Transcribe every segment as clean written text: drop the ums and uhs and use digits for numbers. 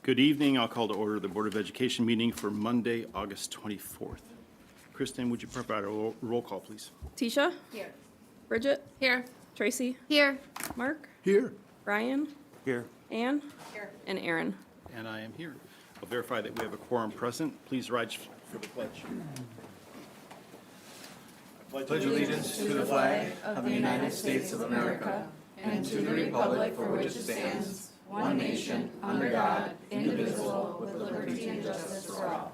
Good evening. I'll call to order the Board of Education meeting for Monday, August 24th. Kristen, would you provide a roll call, please? Tisha? Here. Bridget? Here. Tracy? Here. Mark? Here. Ryan? Here. Ann? Here. And Aaron. And I am here. I'll verify that we have a quorum present. Please rise for the pledge. Pledge allegiance to the flag of the United States of America and to the republic for which it stands, one nation, under God, indivisible, with liberty and justice for all.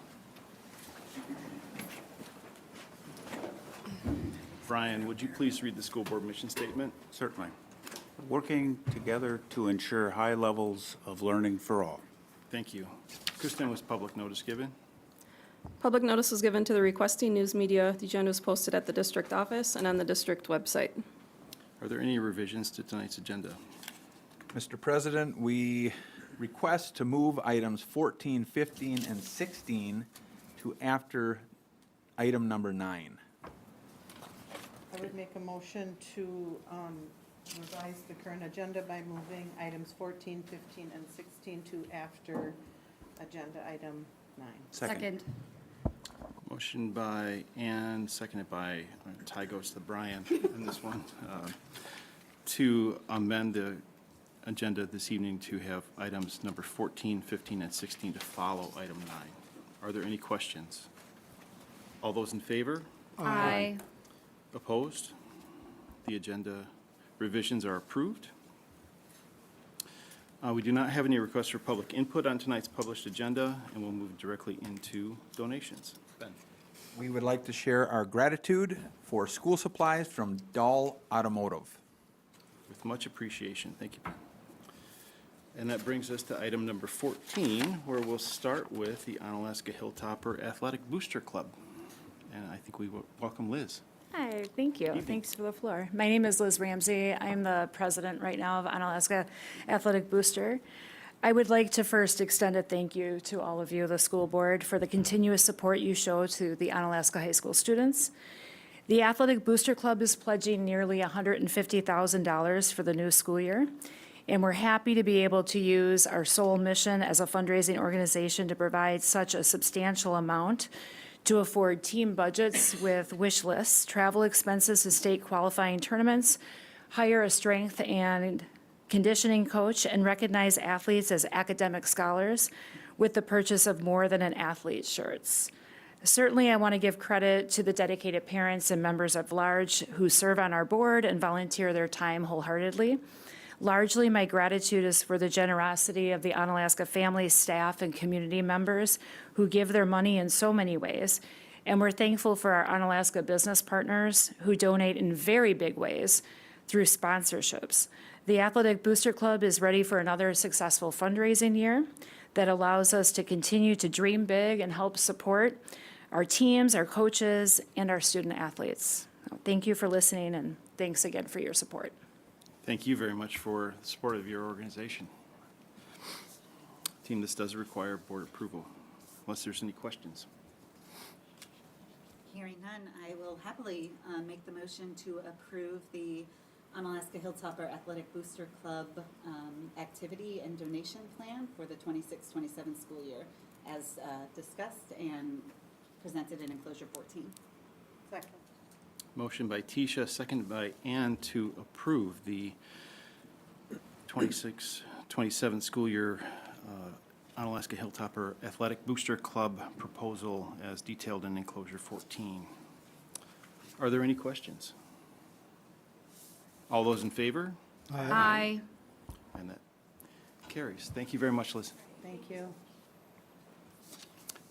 Brian, would you please read the school board mission statement? Certainly. Working together to ensure high levels of learning for all. Thank you. Kristen, was public notice given? Public notice was given to the requesting news media. The agenda was posted at the district office and on the district website. Are there any revisions to tonight's agenda? Mr. President, we request to move items 14, 15, and 16 to after item number 9. I would make a motion to revise the current agenda by moving items 14, 15, and 16 to after agenda item 9. Second. Motion by Ann, seconded by, tie goes to Brian in this one, to amend the agenda this evening to have items number 14, 15, and 16 to follow item 9. Are there any questions? All those in favor? Aye. Opposed? The agenda revisions are approved. We do not have any requests for public input on tonight's published agenda, and we'll move directly into donations. Ben. We would like to share our gratitude for school supplies from Dahl Automotive. With much appreciation. Thank you, Ben. And that brings us to item number 14, where we'll start with the Onalaska Hilltopper Athletic Booster Club. And I think we will welcome Liz. Hi, thank you. Thanks for the floor. My name is Liz Ramsey. I'm the president right now of Onalaska Athletic Booster. I would like to first extend a thank you to all of you, the school board, for the continuous support you show to the Onalaska High School students. The Athletic Booster Club is pledging nearly $150,000 for the new school year, and we're happy to be able to use our sole mission as a fundraising organization to provide such a substantial amount to afford team budgets with wish lists, travel expenses to state qualifying tournaments, hire a strength and conditioning coach, and recognize athletes as academic scholars with the purchase of more than an athlete's shirts. Certainly, I want to give credit to the dedicated parents and members at large who serve on our board and volunteer their time wholeheartedly. Largely, my gratitude is for the generosity of the Onalaska family, staff, and community members who give their money in so many ways. And we're thankful for our Onalaska business partners who donate in very big ways through sponsorships. The Athletic Booster Club is ready for another successful fundraising year that allows us to continue to dream big and help support our teams, our coaches, and our student athletes. Thank you for listening, and thanks again for your support. Thank you very much for the support of your organization. Team, this does require board approval, unless there's any questions. Hearing none, I will happily make the motion to approve the Onalaska Hilltopper Athletic Booster Club activity and donation plan for the 26-27 school year as discussed and presented in enclosure 14. Second. Motion by Tisha, seconded by Ann to approve the 26-27 school year Onalaska Hilltopper Athletic Booster Club proposal as detailed in enclosure 14. Are there any questions? All those in favor? Aye. And that carries. Thank you very much, Liz. Thank you.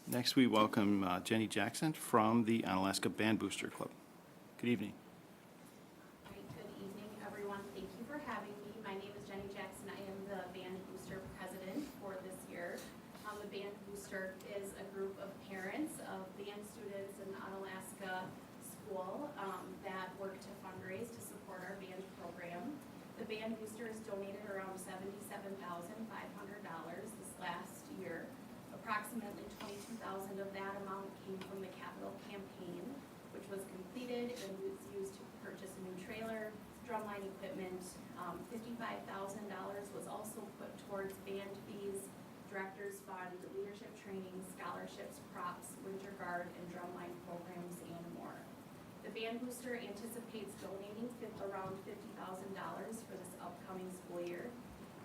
Next, we welcome Jenny Jackson from the Onalaska Band Booster Club. Good evening. All right, good evening, everyone. Thank you for having me. My name is Jenny Jackson. I am the Band Booster president for this year. The Band Booster is a group of parents of band students in Onalaska School that work to fundraise to support our band program. The Band Booster has donated around $77,500 this last year. Approximately $22,000 of that amount came from the capital campaign, which was completed and was used to purchase a new trailer, drumline equipment. $55,000 was also put towards band fees, Directors Fund, leadership training, scholarships, props, winter guard, and drumline programs, and more. The Band Booster anticipates donating around $50,000 for this upcoming school year.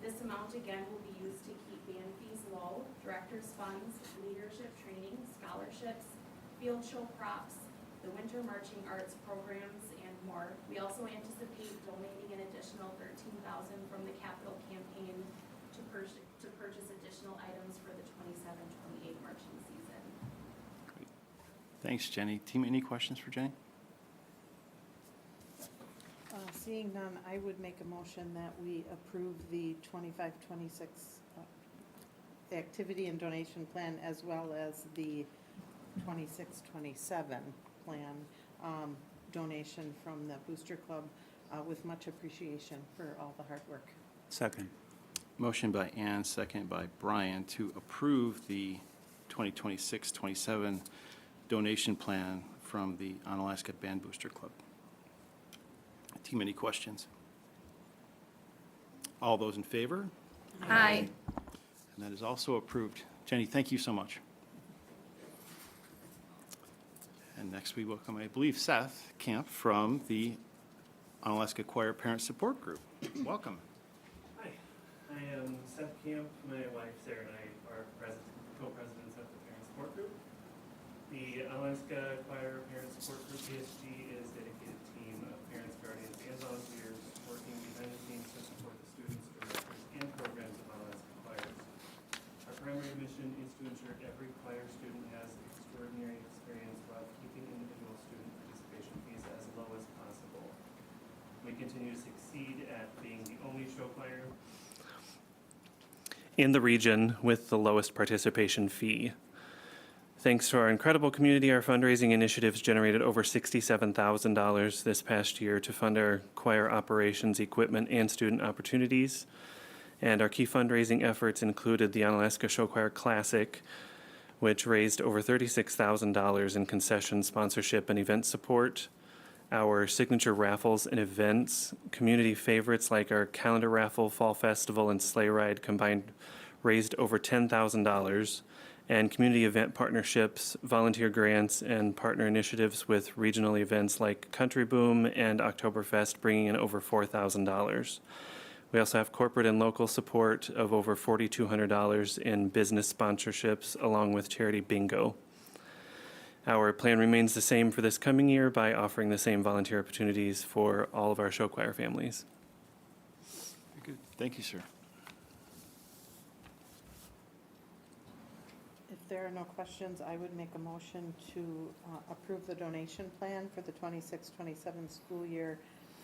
This amount again will be used to keep band fees low, directors' funds, leadership training, scholarships, field show props, the winter marching arts programs, and more. We also anticipate donating an additional $13,000 from the capital campaign to purchase additional items for the 27-28 marching season. Thanks, Jenny. Team, any questions for Jenny? Seeing none, I would make a motion that we approve the 25-26 activity and donation plan, as well as the 26-27 plan donation from the Booster Club, with much appreciation for all the hard work. Second. Motion by Ann, second by Brian, to approve the 2026-27 donation plan from the Onalaska Band Booster Club. Team, any questions? All those in favor? Aye. And that is also approved. Jenny, thank you so much. And next we welcome, I believe, Seth Camp from the Onalaska Choir Parent Support Group. Welcome. Hi, I am Seth Camp. My wife Sarah and I are co-presidents of the Parent Support Group. The Onalaska Choir Parent Support Group, PSG, is a dedicated team of parents, guardians, and volunteers working behind the scenes to support the students, directors, and programs of Onalaska choirs. Our primary mission is to ensure every choir student has extraordinary experience while keeping individual student participation fees as low as possible. We continue to succeed at being the only show choir in the region with the lowest participation fee. Thanks to our incredible community, our fundraising initiatives generated over $67,000 this past year to fund our choir operations, equipment, and student opportunities. And our key fundraising efforts included the Onalaska Show Choir Classic, which raised over $36,000 in concession sponsorship and event support. Our signature raffles and events, community favorites like our calendar raffle, fall festival, and sleigh ride combined raised over $10,000. And community event partnerships, volunteer grants, and partner initiatives with regional events like Country Boom and Oktoberfest bringing in over $4,000. We also have corporate and local support of over $4,200 in business sponsorships, along with charity bingo. Our plan remains the same for this coming year by offering the same volunteer opportunities for all of our show choir families. Very good. Thank you, sir. If there are no questions, I would make a motion to approve the donation plan for the 26-27 school year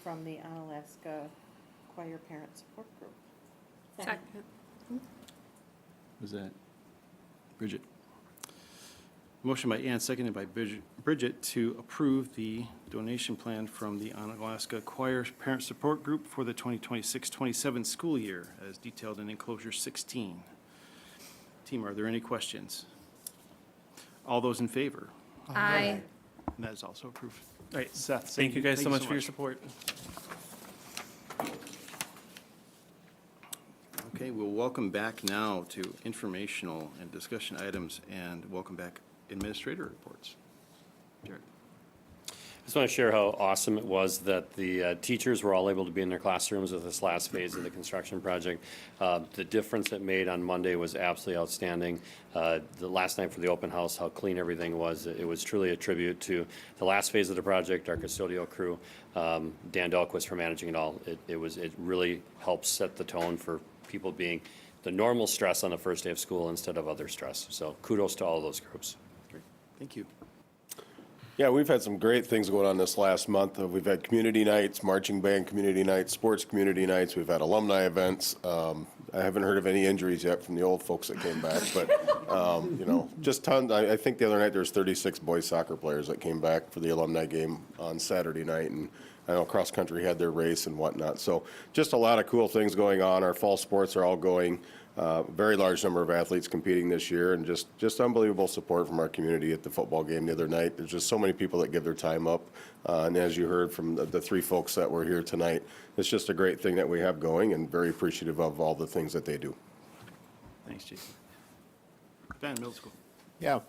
from the Onalaska Choir Parent Support Group. Second. Was that Bridget? Motion by Ann, seconded by Bridget to approve the donation plan from the Onalaska Choir Parent Support Group for the 2026-27 school year, as detailed in enclosure 16. Team, are there any questions? All those in favor? Aye. And that is also approved. All right, Seth, thank you guys so much for your support. Okay, we'll welcome back now to informational and discussion items, and welcome back administrator reports. Jared. I just want to share how awesome it was that the teachers were all able to be in their classrooms with this last phase of the construction project. The difference it made on Monday was absolutely outstanding. The last night for the open house, how clean everything was, it was truly a tribute to the last phase of the project, our custodial crew, Dan Dahlquist for managing it all. It really helps set the tone for people being the normal stress on the first day of school instead of other stress. So kudos to all of those groups. Great. Thank you. Yeah, we've had some great things going on this last month. We've had community nights, marching band community nights, sports community nights. We've had alumni events. I haven't heard of any injuries yet from the old folks that came back, but, just tons. I think the other night there was 36 boys soccer players that came back for the alumni game on Saturday night, and I know cross country had their race and whatnot. So just a lot of cool things going on. Our fall sports are all going. Very large number of athletes competing this year, and just unbelievable support from our community at the football game the other night. There's just so many people that give their time up, and as you heard from the three folks that were here tonight, it's just a great thing that we have going, and very appreciative of all the things that they do. Thanks, Jason. Ben, middle school. Yeah,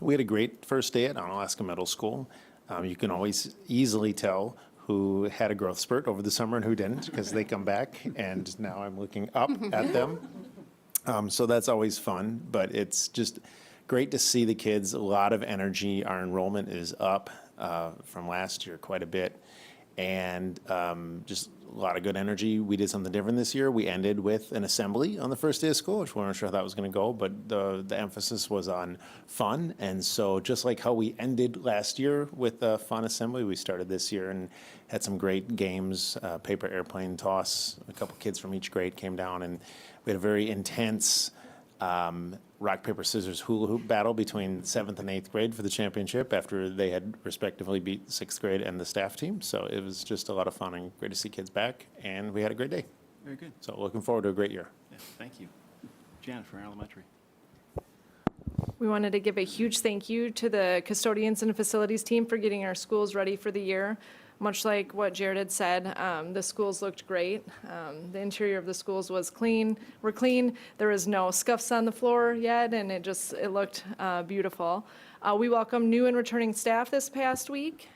we had a great first day at Onalaska Middle School. You can always easily tell who had a growth spurt over the summer and who didn't, because they come back, and now I'm looking up at them. So that's always fun, but it's just great to see the kids, a lot of energy. Our enrollment is up from last year quite a bit, and just a lot of good energy. We did something different this year. We ended with an assembly on the first day of school, which we weren't sure how that was going to go, but the emphasis was on fun. And so just like how we ended last year with a fun assembly, we started this year and had some great games, paper airplane toss. A couple kids from each grade came down, and we had a very intense rock, paper, scissors hula hoop battle between 7th and 8th grade for the championship after they had respectively beat 6th grade and the staff team. So it was just a lot of fun and great to see kids back, and we had a great day. Very good. So looking forward to a great year. Yeah, thank you. Janet for elementary. We wanted to give a huge thank you to the custodians and facilities team for getting our schools ready for the year. Much like what Jared had said, the schools looked great. The interior of the schools were clean. There was no scuffs on the floor yet, and it looked beautiful. We welcomed new and returning staff this past week.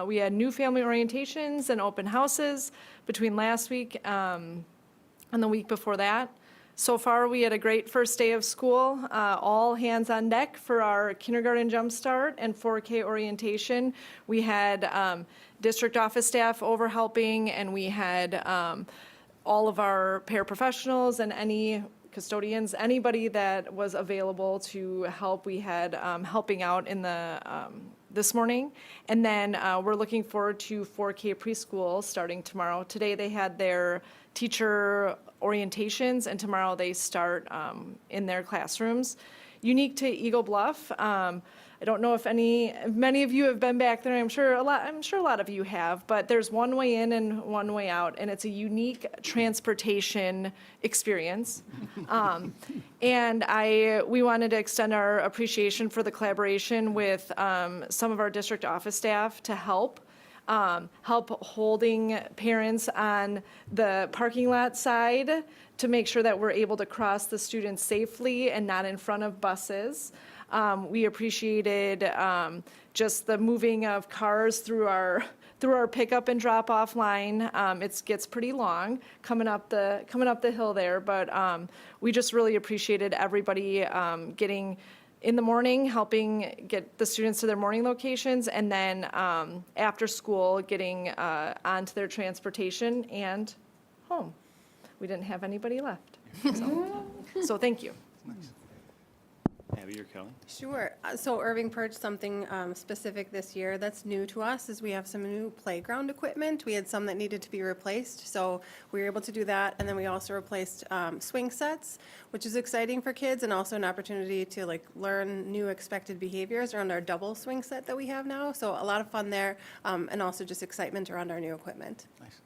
We had new family orientations and open houses between last week and the week before that. So far, we had a great first day of school, all hands on deck for our kindergarten jumpstart and 4K orientation. We had district office staff over helping, and we had all of our paraprofessionals and any custodians, anybody that was available to help. We had helping out in the this morning. And then we're looking forward to 4K preschool starting tomorrow. Today they had their teacher orientations, and tomorrow they start in their classrooms. Unique to Eagle Bluff, I don't know if many of you have been back there. I'm sure a lot of you have, but there's one way in and one way out, and it's a unique transportation experience. And we wanted to extend our appreciation for the collaboration with some of our district office staff to help holding parents on the parking lot side to make sure that we're able to cross the students safely and not in front of buses. We appreciated just the moving of cars through our pickup and drop off line. It gets pretty long coming up the hill there, but we just really appreciated everybody getting in the morning, helping get the students to their morning locations, and then after school, getting onto their transportation and home. We didn't have anybody left. So thank you. Abby or Kelly? Sure. So Irving purchased something specific this year that's new to us, is we have some new playground equipment. We had some that needed to be replaced, so we were able to do that. And then we also replaced swing sets, which is exciting for kids, and also an opportunity to learn new expected behaviors around our double swing set that we have now. So a lot of fun there, and also just excitement around our new equipment. Nice.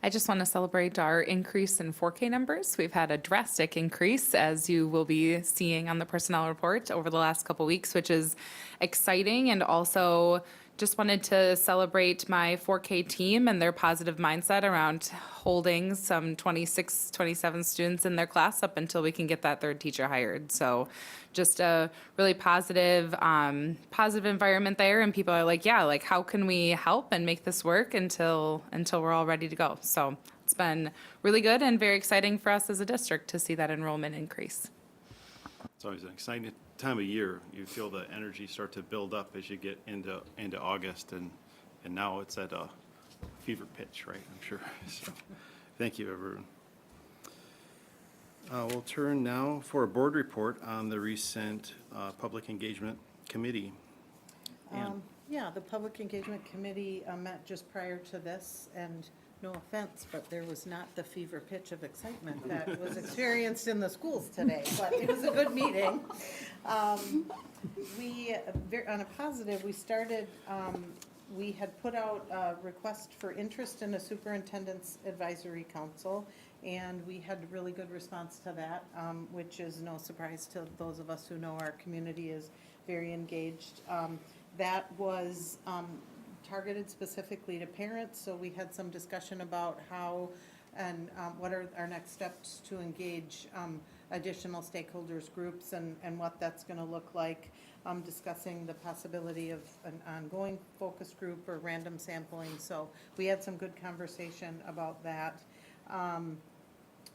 I just want to celebrate our increase in 4K numbers. We've had a drastic increase, as you will be seeing on the personnel report over the last couple weeks, which is exciting. And also just wanted to celebrate my 4K team and their positive mindset around holding some 26, 27 students in their class up until we can get that third teacher hired. So just a really positive environment there, and people are like, yeah, how can we help and make this work until we're all ready to go. So it's been really good and very exciting for us as a district to see that enrollment increase. It's always an exciting time of year. You feel the energy start to build up as you get into August, and now it's at a fever pitch, right? I'm sure. So, thank you, everyone. We'll turn now for a board report on the recent Public Engagement Committee. Yeah, the Public Engagement Committee met just prior to this, and no offense, but there was not the fever pitch of excitement that was experienced in the schools today, but it was a good meeting. On a positive, we had put out a request for interest in a superintendent's advisory council, and we had really good response to that, which is no surprise to those of us who know our community is very engaged. That was targeted specifically to parents, so we had some discussion about how and what are our next steps to engage additional stakeholders groups and what that's going to look like, discussing the possibility of an ongoing focus group or random sampling. So we had some good conversation about that.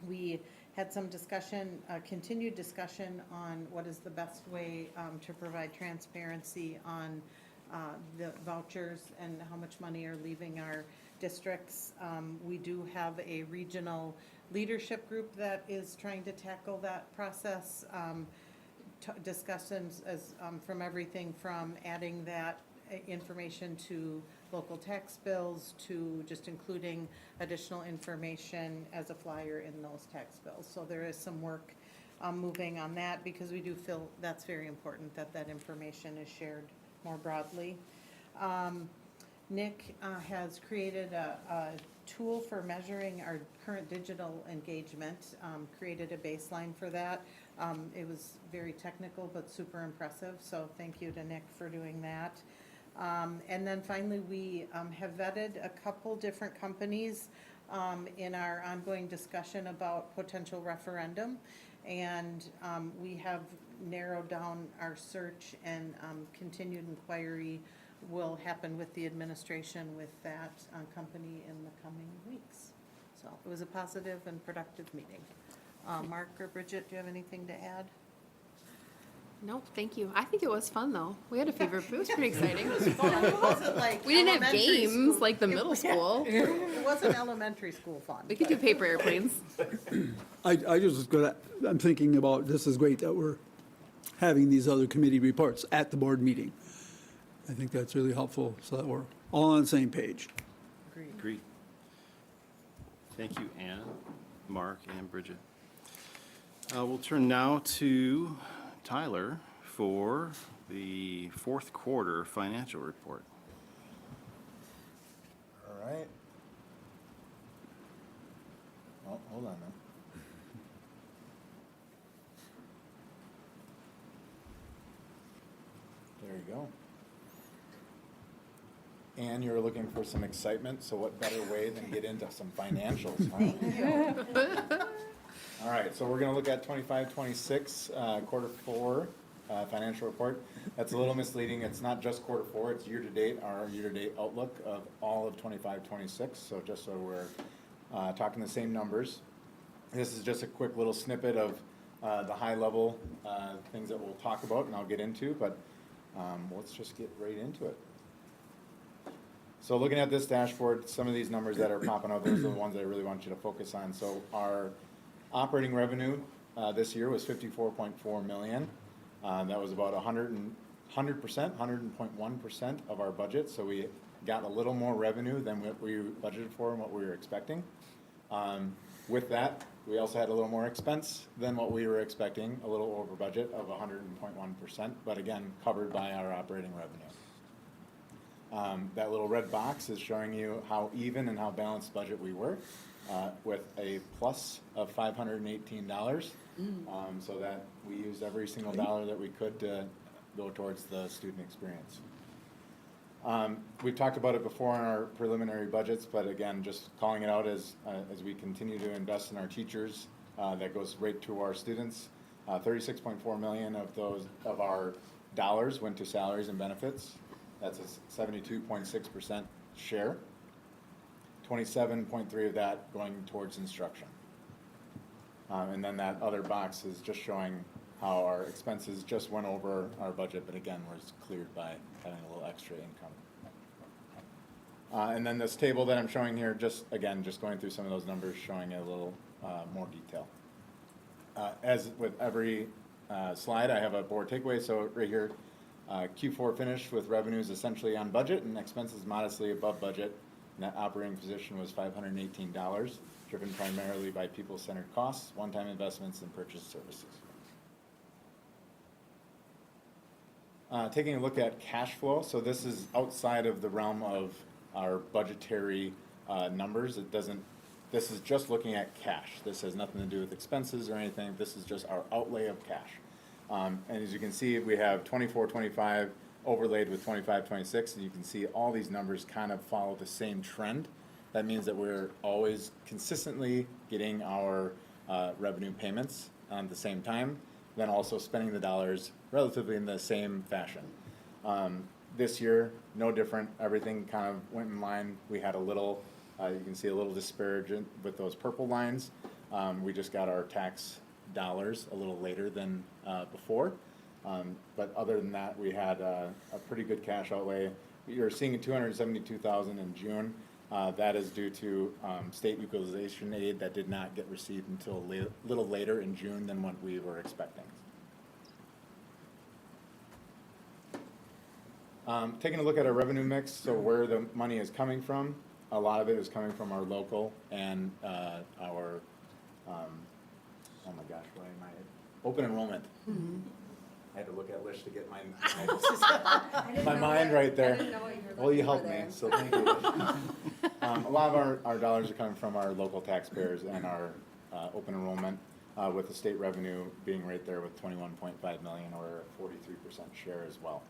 We had some discussion, continued discussion on what is the best way to provide transparency on the vouchers and how much money are leaving our districts. We do have a regional leadership group that is trying to tackle that process. Discussions as from everything from adding that information to local tax bills to just including additional information as a flyer in those tax bills. So there is some work moving on that because we do feel that's very important that that information is shared more broadly. Nick has created a tool for measuring our current digital engagement, created a baseline for that. It was very technical but super impressive, so thank you to Nick for doing that. And then finally, we have vetted a couple different companies in our ongoing discussion about potential referendum. And we have narrowed down our search, and continued inquiry will happen with the administration with that company in the coming weeks. So it was a positive and productive meeting. Mark or Bridget, do you have anything to add? No, thank you. I think it was fun, though. We had a fever. It was pretty exciting. It wasn't like We didn't have elementary games school. like the middle school. It wasn't elementary school fun. We could do paper airplanes. I just was gonna, I'm thinking about, this is great that we're having these other committee reports at the board meeting. I think that's really helpful so that we're all on the same page. Agreed. Thank you, Ann, Mark, and Bridget. We'll turn now to Tyler for the fourth quarter financial report. All right. Oh, hold on now. There you go. And you're looking for some excitement, so what better way than get into some financials, huh? All right, so we're gonna look at 25-26, quarter four, financial report. That's a little misleading. It's not just quarter four, it's year-to-date, our year-to-date outlook of all of 25-26. So just so we're talking the same numbers. This is just a quick little snippet of the high-level things that we'll talk about and I'll get into, but let's just get right into it. So looking at this dashboard, some of these numbers that are popping out, those are the ones that I really want you to focus on. So our operating revenue this year was $54.4 million. That was about 100%, 100.1% of our budget. So we got a little more revenue than what we budgeted for and what we were expecting. With that, we also had a little more expense than what we were expecting, a little over budget of 100.1%, but again, covered by our operating revenue. That little red box is showing you how even and how balanced budget we were, with a plus of $518, so that we used every single dollar that we could to go towards the student experience. We've talked about it before in our preliminary budgets, but again, just calling it out as we continue to invest in our teachers, that goes right to our students. 36.4 million of our dollars went to salaries and benefits. That's a 72.6% share. 27.3 of that going towards instruction. And then that other box is just showing how our expenses just went over our budget, but again, was cleared by having a little extra income. And then this table that I'm showing here, just going through some of those numbers, showing a little more detail. As with every slide, I have a board takeaway. So right here, Q4 finished with revenues essentially on budget and expenses modestly above budget. Net operating position was $518, driven primarily by people-centered costs, one-time investments, and purchase services. Taking a look at cash flow, so this is outside of the realm of our budgetary numbers. This is just looking at cash. This has nothing to do with expenses or anything. This is just our outlay of cash. And as you can see, we have 24-25 overlaid with 25-26, and you can see all these numbers kind of follow the same trend. That means that we're always consistently getting our revenue payments at the same time, then also spending the dollars relatively in the same fashion. This year, no different. Everything kind of went in line. We had a little, you can see a little disparagement with those purple lines. We just got our tax dollars a little later than before. But other than that, we had a pretty good cash outlay. You're seeing $272,000 in June. That is due to state equalization aid that did not get received until a little later in June than what we were expecting. Taking a look at our revenue mix, so where the money is coming from, a lot of it is coming from our local and our, oh my gosh, why am I, open enrollment. I had to look at Lish to get my mind right there. Well, you helped me, so thank you. A lot of our dollars are coming from our local taxpayers and our open enrollment, with the state revenue being right there with 21.5 million, or a 43% share as well.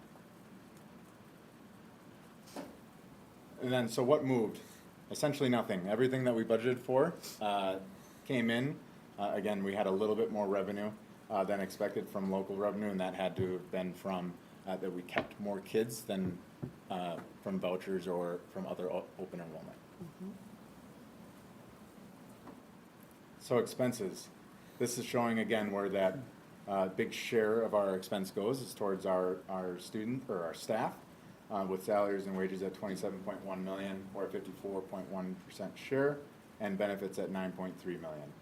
And then, so what moved? Essentially nothing. Everything that we budgeted for came in. Again, we had a little bit more revenue than expected from local revenue, and that had to have been from that we kept more kids than from vouchers or from other open enrollment. So expenses. This is showing again where that big share of our expense goes is towards our student or our staff. With salaries and wages at 27.1 million, or a 54.1% share, and benefits at 9.3 million.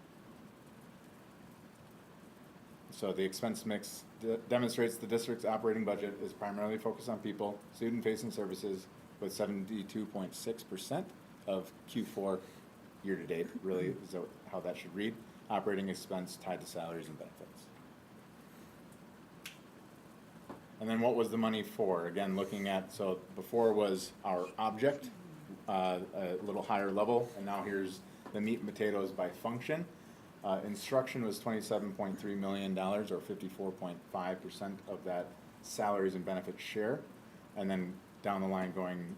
So the expense mix demonstrates the district's operating budget is primarily focused on people, student-facing services, with 72.6% of Q4 year-to-date, really is how that should read. Operating expense tied to salaries and benefits. And then what was the money for? Again, looking at, so before was our object, a little higher level, and now here's the meat and potatoes by function. Instruction was $27.3 million, or 54.5% of that salaries and benefits share. And then down the line going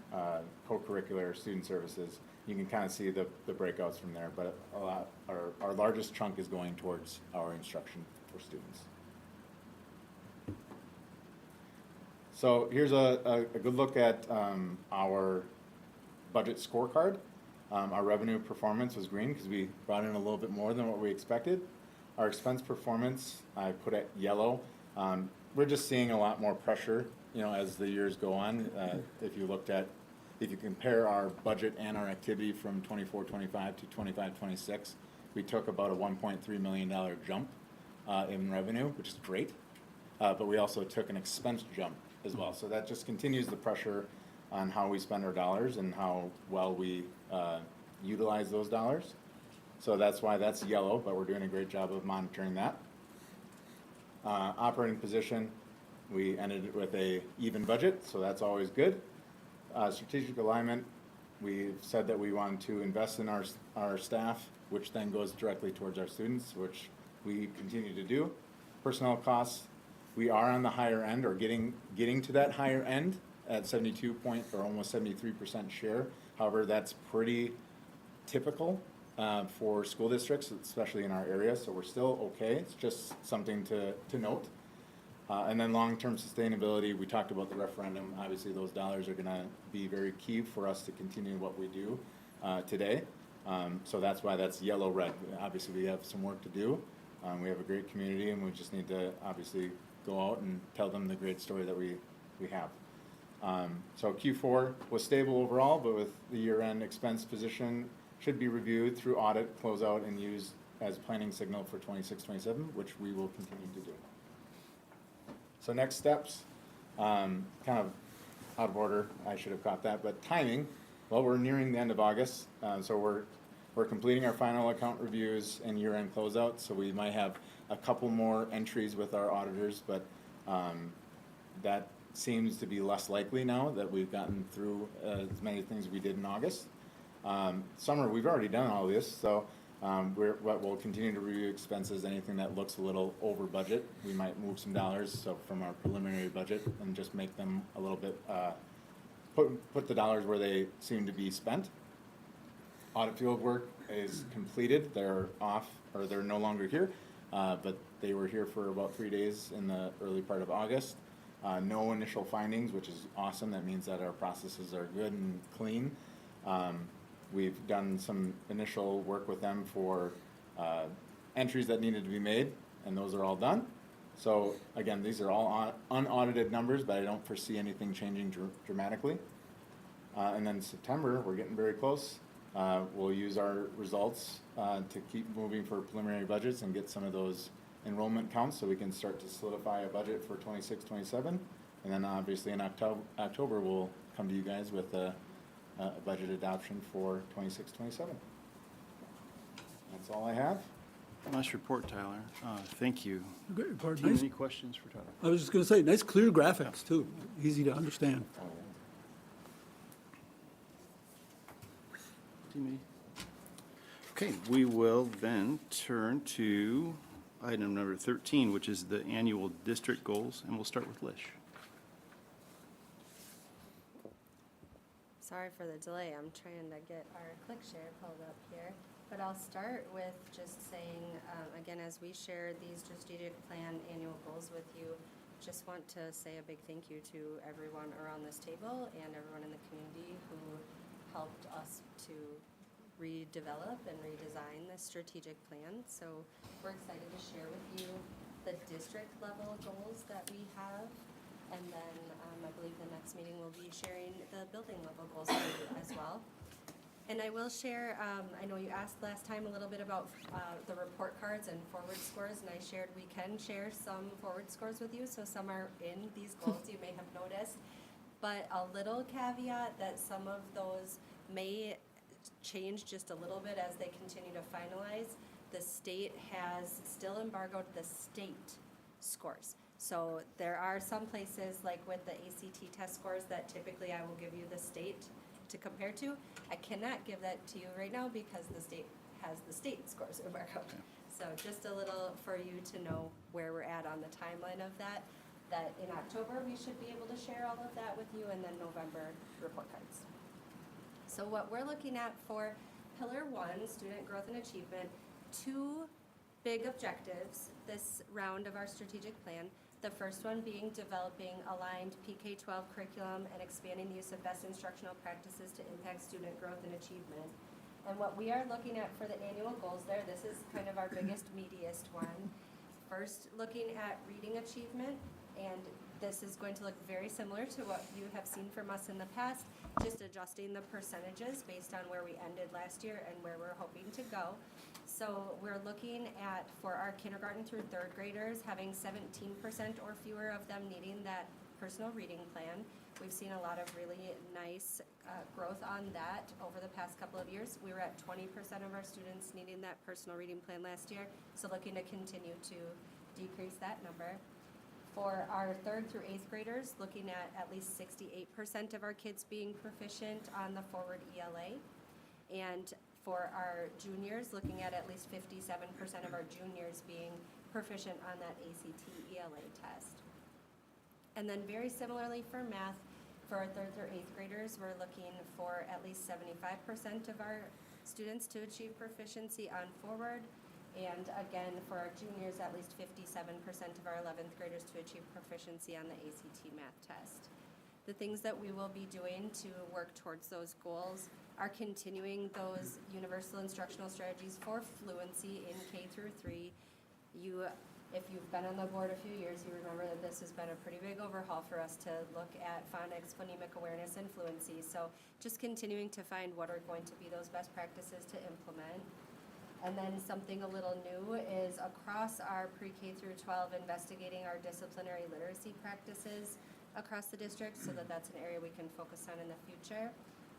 co-curricular student services, you can kind of see the breakouts from there, but our largest chunk is going towards our instruction for students. So here's a good look at our budget scorecard. Our revenue performance was green because we brought in a little bit more than what we expected. Our expense performance, I put at yellow. We're just seeing a lot more pressure, as the years go on. If you compare our budget and our activity from 24-25 to 25-26, we took about a $1.3 million jump in revenue, which is great. But we also took an expense jump as well. So that just continues the pressure on how we spend our dollars and how well we utilize those dollars. So that's why that's yellow, but we're doing a great job of monitoring that. Operating position, we ended with a even budget, so that's always good. Strategic alignment, we've said that we want to invest in our staff, which then goes directly towards our students, which we continue to do. Personnel costs, we are on the higher end, or getting to that higher end at 72 point, or almost 73% share. However, that's pretty typical for school districts, especially in our area, so we're still okay. It's just something to note. And then long-term sustainability, we talked about the referendum. Obviously, those dollars are gonna be very key for us to continue what we do today. So that's why that's yellow-red. Obviously, we have some work to do. We have a great community, and we just need to obviously go out and tell them the great story that we have. So Q4 was stable overall, but with the year-end expense position should be reviewed through audit, closeout, and used as planning signal for 26-27, which we will continue to do. So next steps, kind of out of order, I should have caught that, but timing, well, we're nearing the end of August, so we're completing our final account reviews and year-end closeout, so we might have a couple more entries with our auditors, but that seems to be less likely now that we've gotten through as many things we did in August. Summer, we've already done all this, so we'll continue to review expenses. Anything that looks a little over budget, we might move some dollars so from our preliminary budget and just make them a little bit, put the dollars where they seem to be spent. Audit field work is completed. They're off, or they're no longer here, but They were here for about 3 days in the early part of August. No initial findings, which is awesome. That means that our processes are good and clean. We've done some initial work with them for entries that needed to be made, and those are all done. So again, these are all unaudited numbers, but I don't foresee anything changing dramatically. And then September, we're getting very close. We'll use our results to keep moving for preliminary budgets and get some of those enrollment counts so we can start to solidify a budget for 26, 27. And then obviously in October, we'll come to you guys with a budget adoption for 26, 27. That's all I have. Nice report, Tyler. Thank you. Great report. Team, Nice. any questions for Tyler? I was just going to say, nice clear graphics too, easy to understand. Team, any? Okay, we will then turn to item number 13, which is the annual district goals, and we'll start with Lish. Sorry for the delay. I'm trying to get our ClickShare pulled up here. But I'll start with just saying, again, as we share these strategic plan annual goals with you, just want to say a big thank you to everyone around this table and everyone in the community who helped us to redevelop and redesign this strategic plan. So we're excited to share with you the district level goals that we have. And then I believe the next meeting will be sharing the building level goals with you as well. And I will share, I know you asked last time a little bit about the report cards and forward scores, and I shared we can share some forward scores with you, so some are in these goals, you may have noticed. But a little caveat that some of those may change just a little bit as they continue to finalize. The state has still embargoed the state scores. So there are some places, like with the ACT test scores, that typically I will give you the state to compare to. I cannot give that to you right now because the state has the state scores embargoed. So just a little for you to know where we're at on the timeline of that in October we should be able to share all of that with you, and then November report cards. So what we're looking at for Pillar 1, Student Growth and Achievement, 2 big objectives this round of our strategic plan. The first one being developing aligned PK-12 curriculum and expanding the use of best instructional practices to impact student growth and achievement. And what we are looking at for the annual goals there, this is kind of our biggest, meatiest one. First, looking at reading achievement, and this is going to look very similar to what you have seen from us in the past, just adjusting the percentages based on where we ended last year and where we're hoping to go. So we're looking at, for our kindergarten through 3rd graders, having 17% or fewer of them needing that personal reading plan. We've seen a lot of really nice growth on that over the past couple of years. We were at 20% of our students needing that personal reading plan last year, so looking to continue to decrease that number. For our 3rd through 8th graders, looking at least 68% of our kids being proficient on the forward ELA. And for our juniors, looking at least 57% of our juniors being proficient on that ACT ELA test. And then very similarly for math, for our 3rd through 8th graders, we're looking for at least 75% of our students to achieve proficiency on forward. And again, for our juniors, at least 57% of our 11th graders to achieve proficiency on the ACT math test. The things that we will be doing to work towards those goals are continuing those universal instructional strategies for fluency in K through 3. If you've been on the board a few years, you remember that this has been a pretty big overhaul for us to look at phonics, phonemic awareness, and fluency. So just continuing to find what are going to be those best practices to implement. And then something a little new is across our pre-K through 12, investigating our disciplinary literacy practices across the district, so that that's an area we can focus on in the future.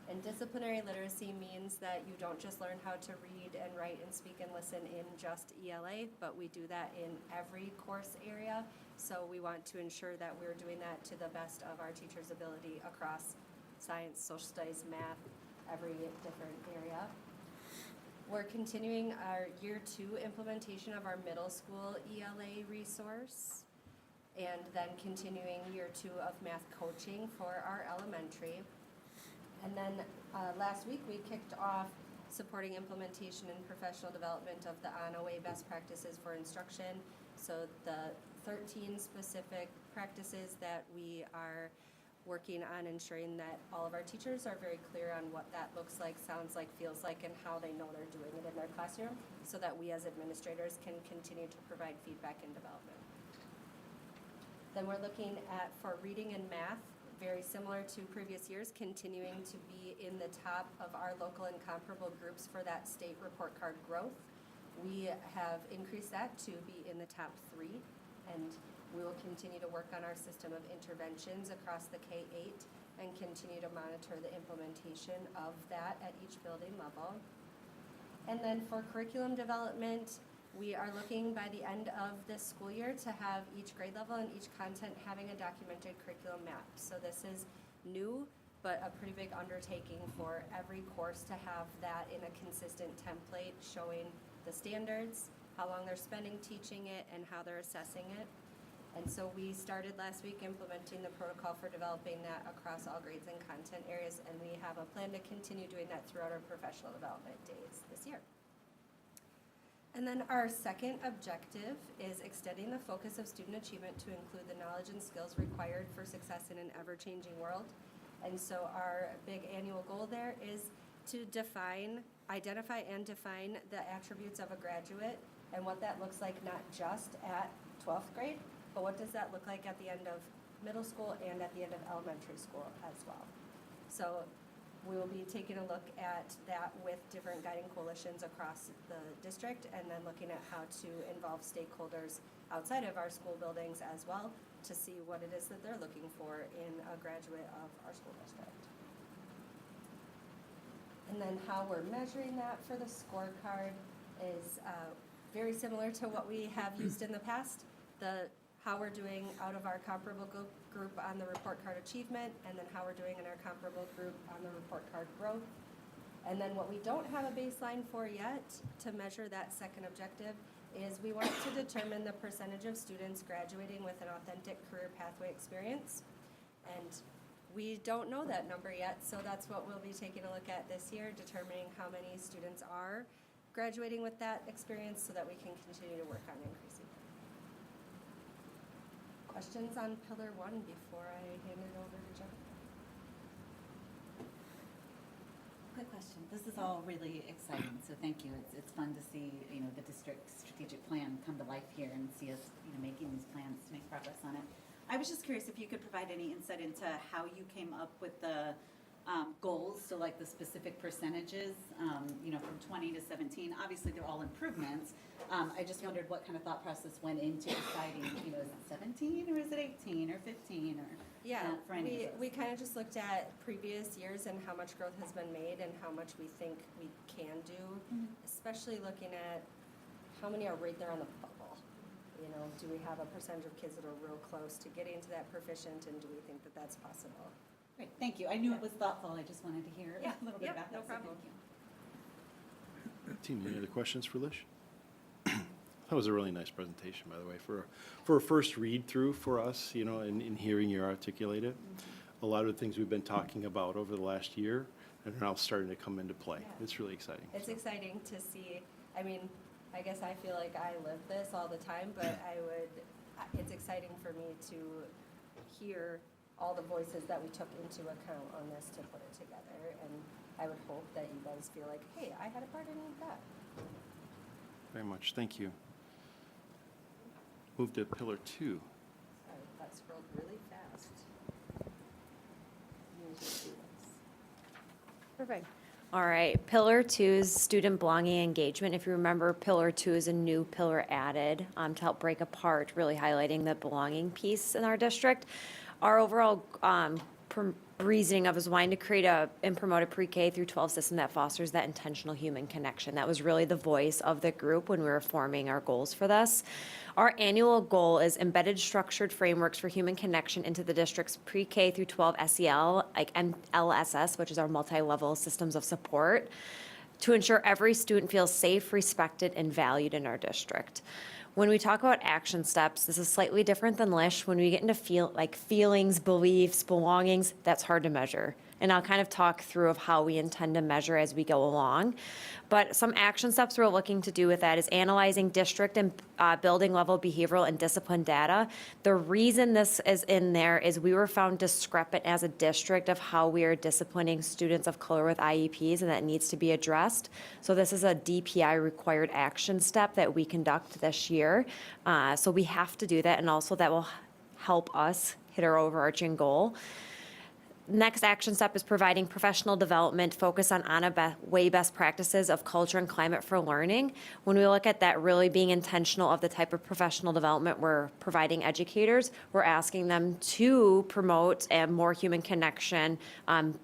And disciplinary literacy means that you don't just learn how to read and write and speak and listen in just ELA, but we do that in every course area. So we want to ensure that we're doing that to the best of our teachers' ability across science, social studies, math, every different area. We're continuing our year 2 implementation of our middle school ELA resource, and then continuing year 2 of math coaching for our elementary. And then last week we kicked off supporting implementation and professional development of the On-A-Way best practices for instruction. So the 13 specific practices that we are working on ensuring that all of our teachers are very clear on what that looks like, sounds like, feels like, and how they know they're doing it in their classroom, so that we as administrators can continue to provide feedback and development. Then we're looking at, for reading and math, very similar to previous years, continuing to be in the top of our local and comparable groups for that state report card growth. We have increased that to be in the top 3, and we will continue to work on our system of interventions across the K-8 and continue to monitor the implementation of that at each building level. And then for curriculum development, we are looking by the end of this school year to have each grade level and each content having a documented curriculum map. So this is new, but a pretty big undertaking for every course to have that in a consistent template showing the standards, how long they're spending teaching it, and how they're assessing it. And so we started last week implementing the protocol for developing that across all grades and content areas, and we have a plan to continue doing that throughout our professional development days this year. And then our second objective is extending the focus of student achievement to include the knowledge and skills required for success in an ever-changing world. And so our big annual goal there is to identify and define the attributes of a graduate and what that looks like not just at 12th grade, but what does that look like at the end of middle school and at the end of elementary school as well. So we will be taking a look at that with different guiding coalitions across the district, and then looking at how to involve stakeholders outside of our school buildings as well to see what it is that they're looking for in a graduate of our school district. And then how we're measuring that for the scorecard is very similar to what we have used in the past. How we're doing out of our comparable group on the report card achievement, and then how we're doing in our comparable group on the report card growth. And then what we don't have a baseline for yet to measure that second objective is we want to determine the percentage of students graduating with an authentic career pathway experience. And we don't know that number yet, so that's what we'll be taking a look at this year, determining how many students are graduating with that experience so that we can continue to work on increasing it. Questions on Pillar 1 before I hand it over to Jen? Quick question. This is all really exciting, so thank you. It's fun to see, the district's strategic plan come to life here and see us, making these plans to make progress on it. I was just curious if you could provide any insight into how you came up with the goals, so like the specific percentages, from 20 to 17. Obviously, they're all improvements. I just wondered what kind of thought process went into deciding, is it 17 or is it 18 or 15 or? Yeah, for any of those? we kind of just looked at previous years and how much growth has been made and how much we think we can do, especially looking at how many are right there on the bubble. Do we have a percentage of kids that are real close to getting to that proficient, and do we think that that's possible? Great, thank you. I knew it was thoughtful. I just wanted to hear a little bit about that. No problem. Thank you. Team, any other questions for Lish? That was a really nice presentation, by the way, for a first read-through for us, in hearing you articulate it. A lot of the things we've been talking about over the last year are now starting to come into play. Yeah. It's really exciting. It's exciting to see. I guess I feel like I live this all the time, but it's exciting for me to hear all the voices that we took into account on this to put it together. And I would hope that you guys feel like, hey, I had a part in that. Very much. Thank you. Move to Pillar 2. Sorry, that scrolled really fast. Perfect. All right, Pillar 2 is student belonging engagement. If you remember, Pillar 2 is a new pillar added to help break apart, really highlighting the belonging piece in our district. Our overall reasoning of is wanting to create and promote a pre-K through 12 system that fosters that intentional human connection. That was really the voice of the group when we were forming our goals for this. Our annual goal is embedded structured frameworks for human connection into the district's pre-K through 12 SEL, like MLSS, which is our multi-level systems of support, to ensure every student feels safe, respected, and valued in our district. When we talk about action steps, this is slightly different than Lish. When we get into feelings, beliefs, belongings, that's hard to measure. And I'll kind of talk through of how we intend to measure as we go along. But some action steps we're looking to do with that is analyzing district and building level behavioral and discipline data. The reason this is in there is we were found discrepant as a district of how we are disciplining students of color with IEPs, and that needs to be addressed. So this is a DPI required action step that we conduct this year. So we have to do that, and also that will help us hit our overarching goal. Next action step is providing professional development focus on way best practices of culture and climate for learning. When we look at that really being intentional of the type of professional development we're providing educators, we're asking them to promote a more human connection,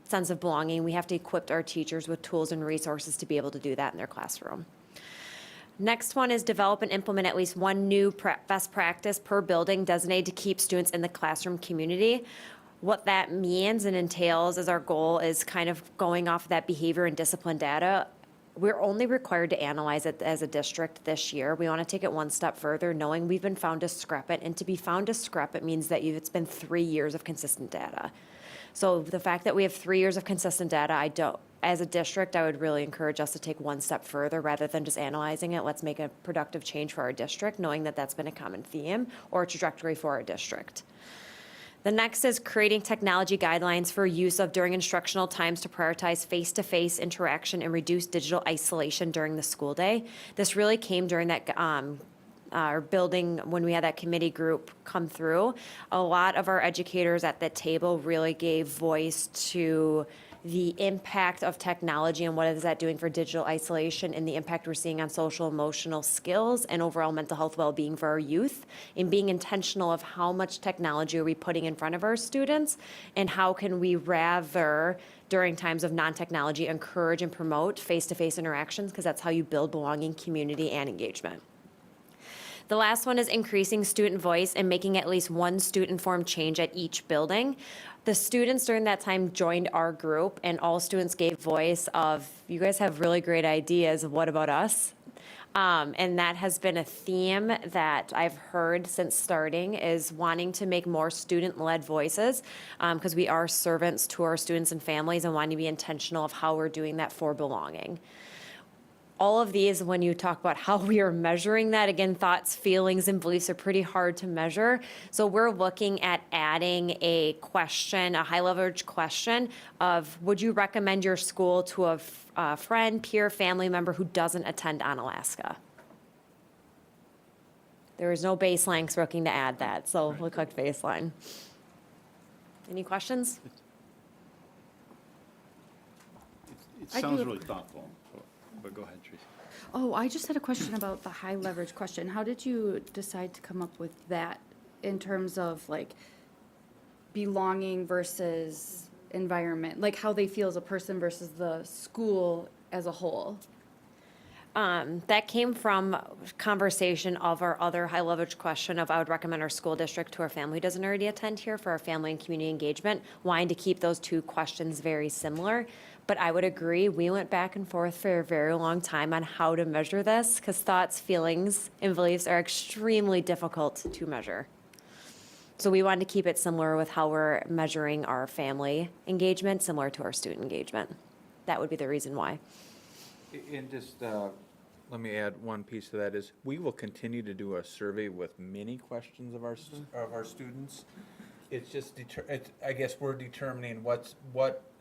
sense of belonging. We have to equip our teachers with tools and resources to be able to do that in their classroom. Next one is develop and implement at least one new best practice per building designated to keep students in the classroom community. What that means and entails is our goal is kind of going off of that behavior and discipline data. We're only required to analyze it as a district this year. We want to take it one step further, knowing we've been found discrepant. And to be found discrepant means that it's been 3 years of consistent data. So the fact that we have 3 years of consistent data, as a district, I would really encourage us to take one step further rather than just analyzing it. Let's make a productive change for our district, knowing that that's been a common theme or a trajectory for our district. The next is creating technology guidelines for use of during instructional times to prioritize face-to-face interaction and reduce digital isolation during the school day. This really came during that our building, when we had that committee group come through. A lot of our educators at the table really gave voice to the impact of technology and what is that doing for digital isolation and the impact we're seeing on social emotional skills and overall mental health well-being for our youth, and being intentional of how much technology are we putting in front of our students and how can we rather during times of non-technology encourage and promote face-to-face interactions, because that's how you build belonging, community, and engagement. The last one is increasing student voice and making at least one student-informed change at each building. The students during that time joined our group, and all students gave voice of, you guys have really great ideas, what about us? And that has been a theme that I've heard since starting, is wanting to make more student-led voices, because we are servants to our students and families and wanting to be intentional of how we're doing that for belonging. All of these, when you talk about how we are measuring that, again, thoughts, feelings, and beliefs are pretty hard to measure. So we're looking at adding a question, a high-leverage question of, would you recommend your school to a friend, peer, family member who doesn't attend Onalaska? There is no baseline, because we're looking to add that, so we'll click baseline. Any questions? It sounds really thoughtful, but go ahead, Tracy. Oh, I just had a question about the high leverage question. How did you decide to come up with that in terms of like belonging versus environment? Like how they feel as a person versus the school as a whole? That came from conversation of our other high leverage question of, I would recommend our school district to our family who doesn't already attend here for our family and community engagement, wanting to keep those two questions very similar. But I would agree, we went back and forth for a very long time on how to measure this, because thoughts, feelings, and beliefs are extremely difficult to measure. So we wanted to keep it similar with how we're measuring our family engagement, similar to our student engagement. That would be the reason why. And just, let me add one piece to that is, we will continue to do a survey with many questions of our, of our students. It's just, I guess we're determining what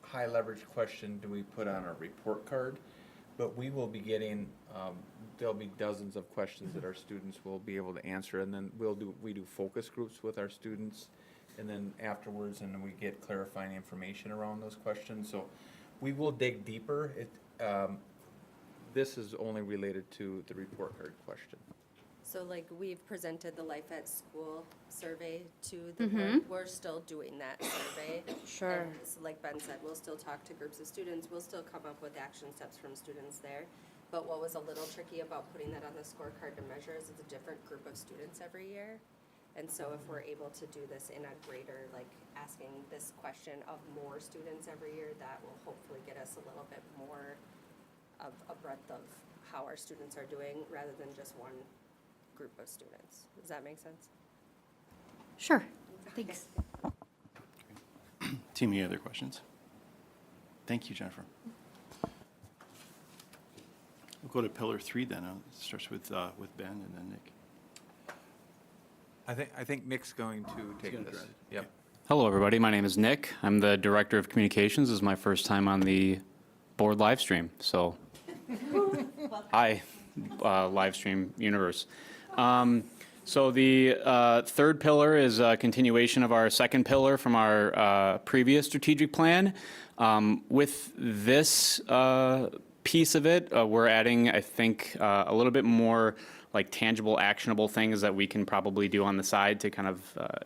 high leverage question do we put on our report card, but we will be getting, there'll be dozens of questions that our students will be able to answer, and then we do focus groups with our students, and then afterwards, and then we get clarifying information around those questions. So we will dig deeper. This is only related to the report card question. So like we've presented the Life at School survey to the board. We're still doing that survey. Sure. And so like Ben said, we'll still talk to groups of students. We'll still come up with action steps from students there. But what was a little tricky about putting that on the scorecard to measure is it's a different group of students every year. And so if we're able to do this in a greater, like asking this question of more students every year, that will hopefully get us a little bit more of a breadth of how our students are doing rather than just one group of students. Does that make sense? Sure, thanks. Team, any other questions? Thank you, Jennifer. We'll go to pillar 3 then. It starts with Ben and then Nick. I think Nick's going to take gonna this. drive it. Yep. Hello, everybody. My name is Nick. I'm the Director of Communications. This is my first time on the board live stream. So, hi, live stream universe. So the third pillar is a continuation of our second pillar from our previous strategic plan. With this piece of it, we're adding, I think, a little bit more like tangible, actionable things that we can probably do on the side to kind of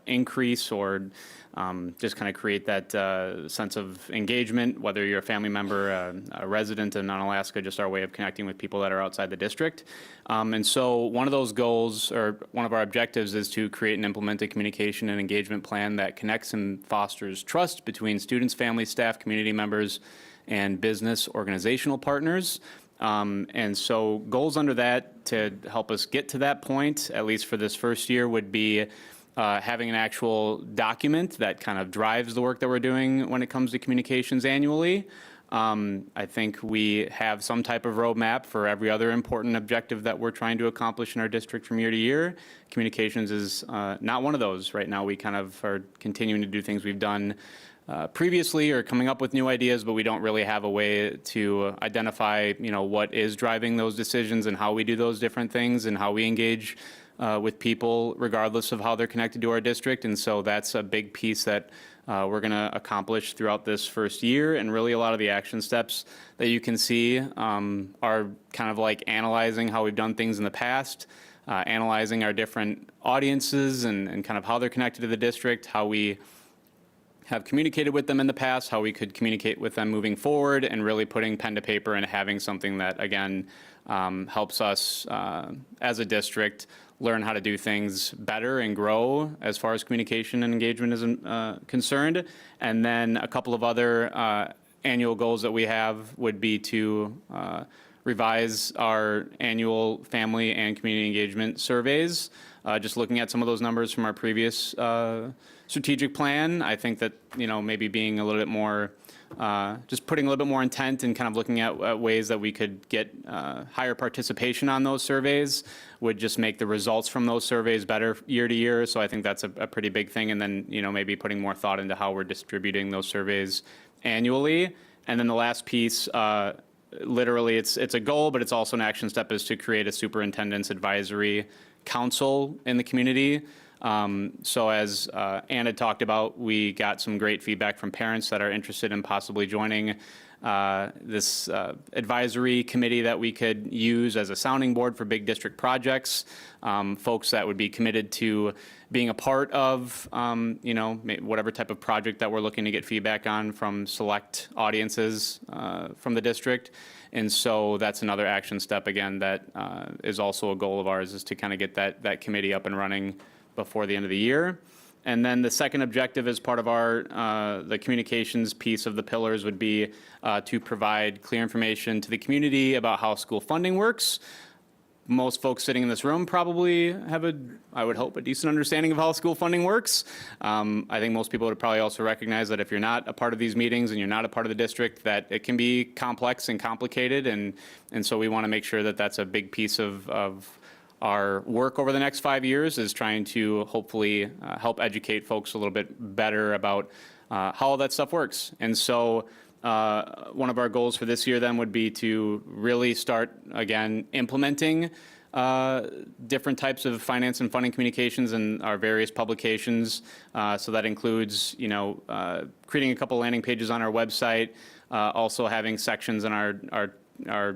increase or just kind of create that sense of engagement, whether you're a family member, a resident in Onalaska, just our way of connecting with people that are outside the district. And so one of those goals, or one of our objectives, is to create and implement a communication and engagement plan that connects and fosters trust between students, families, staff, community members, and business organizational partners. And so goals under that to help us get to that point, at least for this first year, would be having an actual document that kind of drives the work that we're doing when it comes to communications annually. I think we have some type of roadmap for every other important objective that we're trying to accomplish in our district from year to year. Communications is not one of those. Right now, we kind of are continuing to do things we've done previously or coming up with new ideas, but we don't really have a way to identify, what is driving those decisions and how we do those different things and how we engage with people regardless of how they're connected to our district. And so that's a big piece that we're going to accomplish throughout this first year. And really a lot of the action steps that you can see are kind of like analyzing how we've done things in the past, analyzing our different audiences and kind of how they're connected to the district, how we have communicated with them in the past, how we could communicate with them moving forward, and really putting pen to paper and having something that, again, helps us as a district learn how to do things better and grow as far as communication and engagement is concerned. And then a couple of other annual goals that we have would be to revise our annual family and community engagement surveys. Just looking at some of those numbers from our previous strategic plan, I think that, maybe being a little bit more, just putting a little bit more intent and kind of looking at ways that we could get higher participation on those surveys would just make the results from those surveys better year to year. So I think that's a pretty big thing. And then, maybe putting more thought into how we're distributing those surveys annually. And then the last piece, literally it's a goal, but it's also an action step, is to create a superintendent's advisory council in the community. So as Ann had talked about, we got some great feedback from parents that are interested in possibly joining this advisory committee that we could use as a sounding board for big district projects. Folks that would be committed to being a part of, whatever type of project that we're looking to get feedback on from select audiences from the district. And so that's another action step, again, that is also a goal of ours, is to kind of get that committee up and running before the end of the year. And then the second objective as part of our the communications piece of the pillars would be to provide clear information to the community about how school funding works. Most folks sitting in this room probably have I would hope, a decent understanding of how school funding works. I think most people would probably also recognize that if you're not a part of these meetings and you're not a part of the district, that it can be complex and complicated. And so we want to make sure that that's a big piece of our work over the next 5 years, is trying to hopefully help educate folks a little bit better about how all that stuff works. And so one of our goals for this year then would be to really start, again, implementing different types of finance and funding communications in our various publications. So that includes, creating a couple landing pages on our website, also having sections in our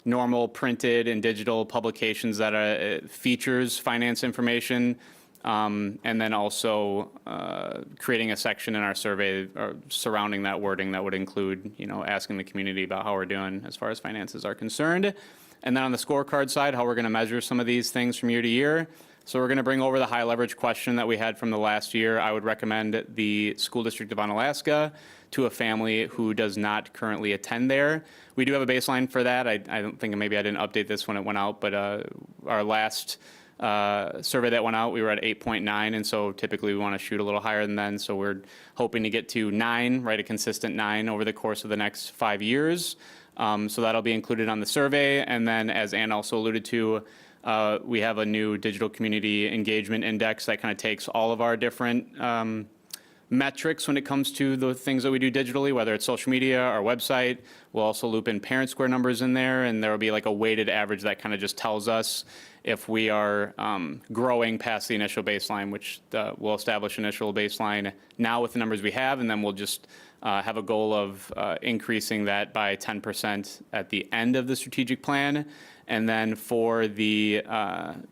normal printed and digital publications that features finance information, and then also creating a section in our survey surrounding that wording that would include, asking the community about how we're doing as far as finances are concerned. And then on the scorecard side, how we're going to measure some of these things from year to year. So we're going to bring over the high leverage question that we had from the last year. I would recommend the School District of Onalaska to a family who does not currently attend there. We do have a baseline for that. I don't think, maybe I didn't update this when it went out, but our last survey that went out, we were at 8.9, and so typically we want to shoot a little higher than then. So we're hoping to get to 9, right, a consistent 9 over the course of the next 5 years. So that'll be included on the survey. And then, as Ann also alluded to, we have a new digital community engagement index that kind of takes all of our different metrics when it comes to the things that we do digitally, whether it's social media, our website. We'll also loop in parent square numbers in there, and there will be like a weighted average that kind of just tells us if we are growing past the initial baseline, which we'll establish initial baseline now with the numbers we have, and then we'll just have a goal of increasing that by 10% at the end of the strategic plan. And then for the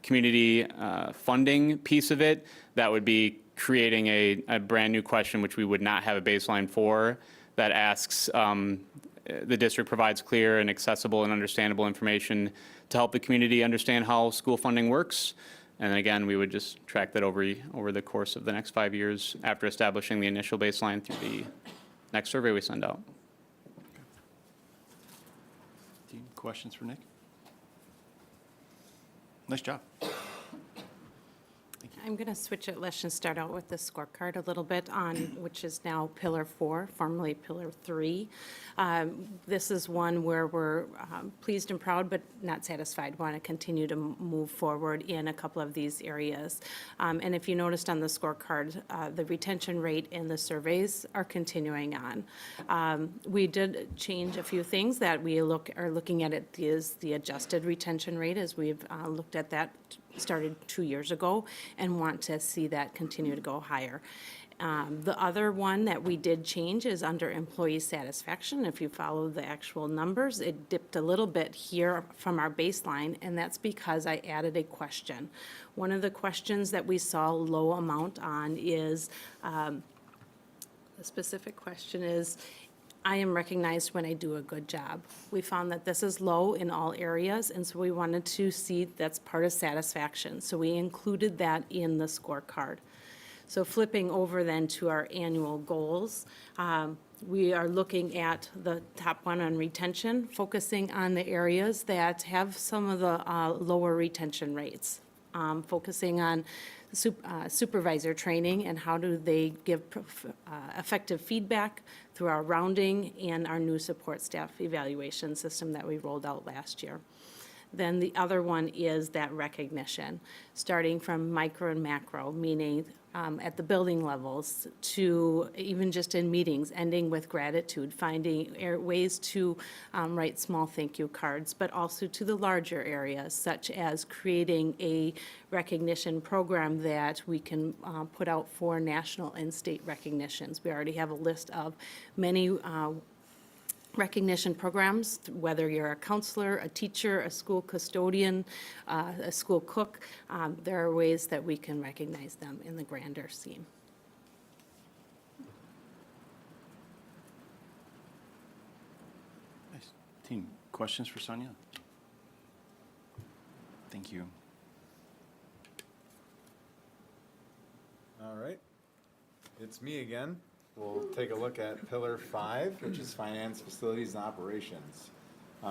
community funding piece of it, that would be creating a brand new question, which we would not have a baseline for, that asks, the district provides clear and accessible and understandable information to help the community understand how school funding works. And then again, we would just track that over the course of the next 5 years after establishing the initial baseline through the next survey we send out. Team, questions for Nick? Nice job. I'm going to switch it. Let's just start out with the scorecard a little bit on, which is now Pillar 4, formerly Pillar 3. This is one where we're pleased and proud, but not satisfied. Want to continue to move forward in a couple of these areas. And if you noticed on the scorecard, the retention rate in the surveys are continuing on. We did change a few things that we are looking at. It is the adjusted retention rate, as we've looked at that, started 2 years ago, and want to see that continue to go higher. The other one that we did change is under employee satisfaction. If you follow the actual numbers, it dipped a little bit here from our baseline, and that's because I added a question. One of the questions that we saw low amount on is, the specific question is, I am recognized when I do a good job. We found that this is low in all areas, and so we wanted to see that's part of satisfaction. So we included that in the scorecard. So flipping over then to our annual goals, we are looking at the top one on retention, focusing on the areas that have some of the lower retention rates, focusing on supervisor training and how do they give effective feedback through our rounding and our new support staff evaluation system that we rolled out last year. Then the other one is that recognition, starting from micro and macro, meaning at the building levels to even just in meetings, ending with gratitude, finding ways to write small thank you cards, but also to the larger areas, such as creating a recognition program that we can put out for national and state recognitions. We already have a list of many recognition programs, whether you're a counselor, a teacher, a school custodian, a school cook. There are ways that we can recognize them in the grander scheme. Nice. Team, questions for Sonia? Thank you. All right, it's me again. We'll take a look at Pillar 5, which is Finance, Facilities, and Operations.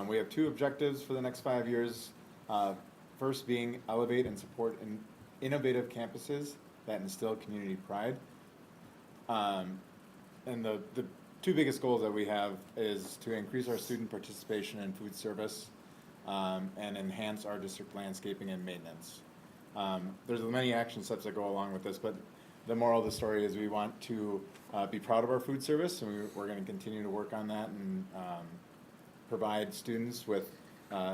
We have 2 objectives for the next 5 years. First being elevate and support innovative campuses that instill community pride. And the 2 biggest goals that we have is to increase our student participation in food service and enhance our district landscaping and maintenance. There's many action steps that go along with this, but the moral of the story is we want to be proud of our food service, and we're going to continue to work on that and provide students with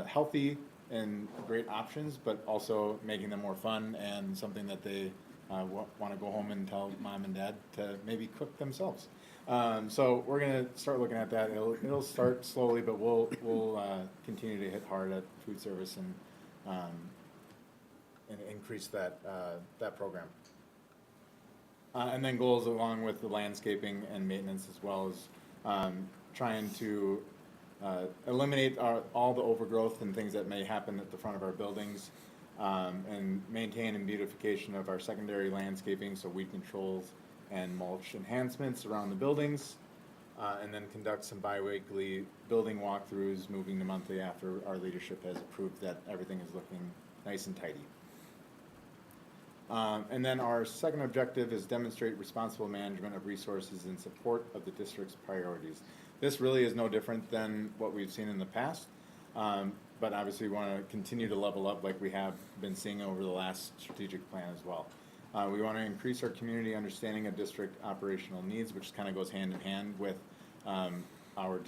healthy and great options, but also making them more fun and something that they want to go home and tell mom and dad to maybe cook themselves. So we're going to start looking at that. It'll start slowly, but we'll continue to hit hard at food service and increase that program. And then goals along with the landscaping and maintenance, as well as trying to eliminate all the overgrowth and things that may happen at the front of our buildings, and maintain and beautification of our secondary landscaping, so weed controls and mulch enhancements around the buildings, and then conduct some bi-weekly building walkthroughs, moving to monthly after our leadership has approved that everything is looking nice and tidy. And then our second objective is demonstrate responsible management of resources in support of the district's priorities. This really is no different than what we've seen in the past, but obviously we want to continue to level up like we have been seeing over the last strategic plan as well. We want to increase our community understanding of district operational needs, which kind of goes hand in hand with our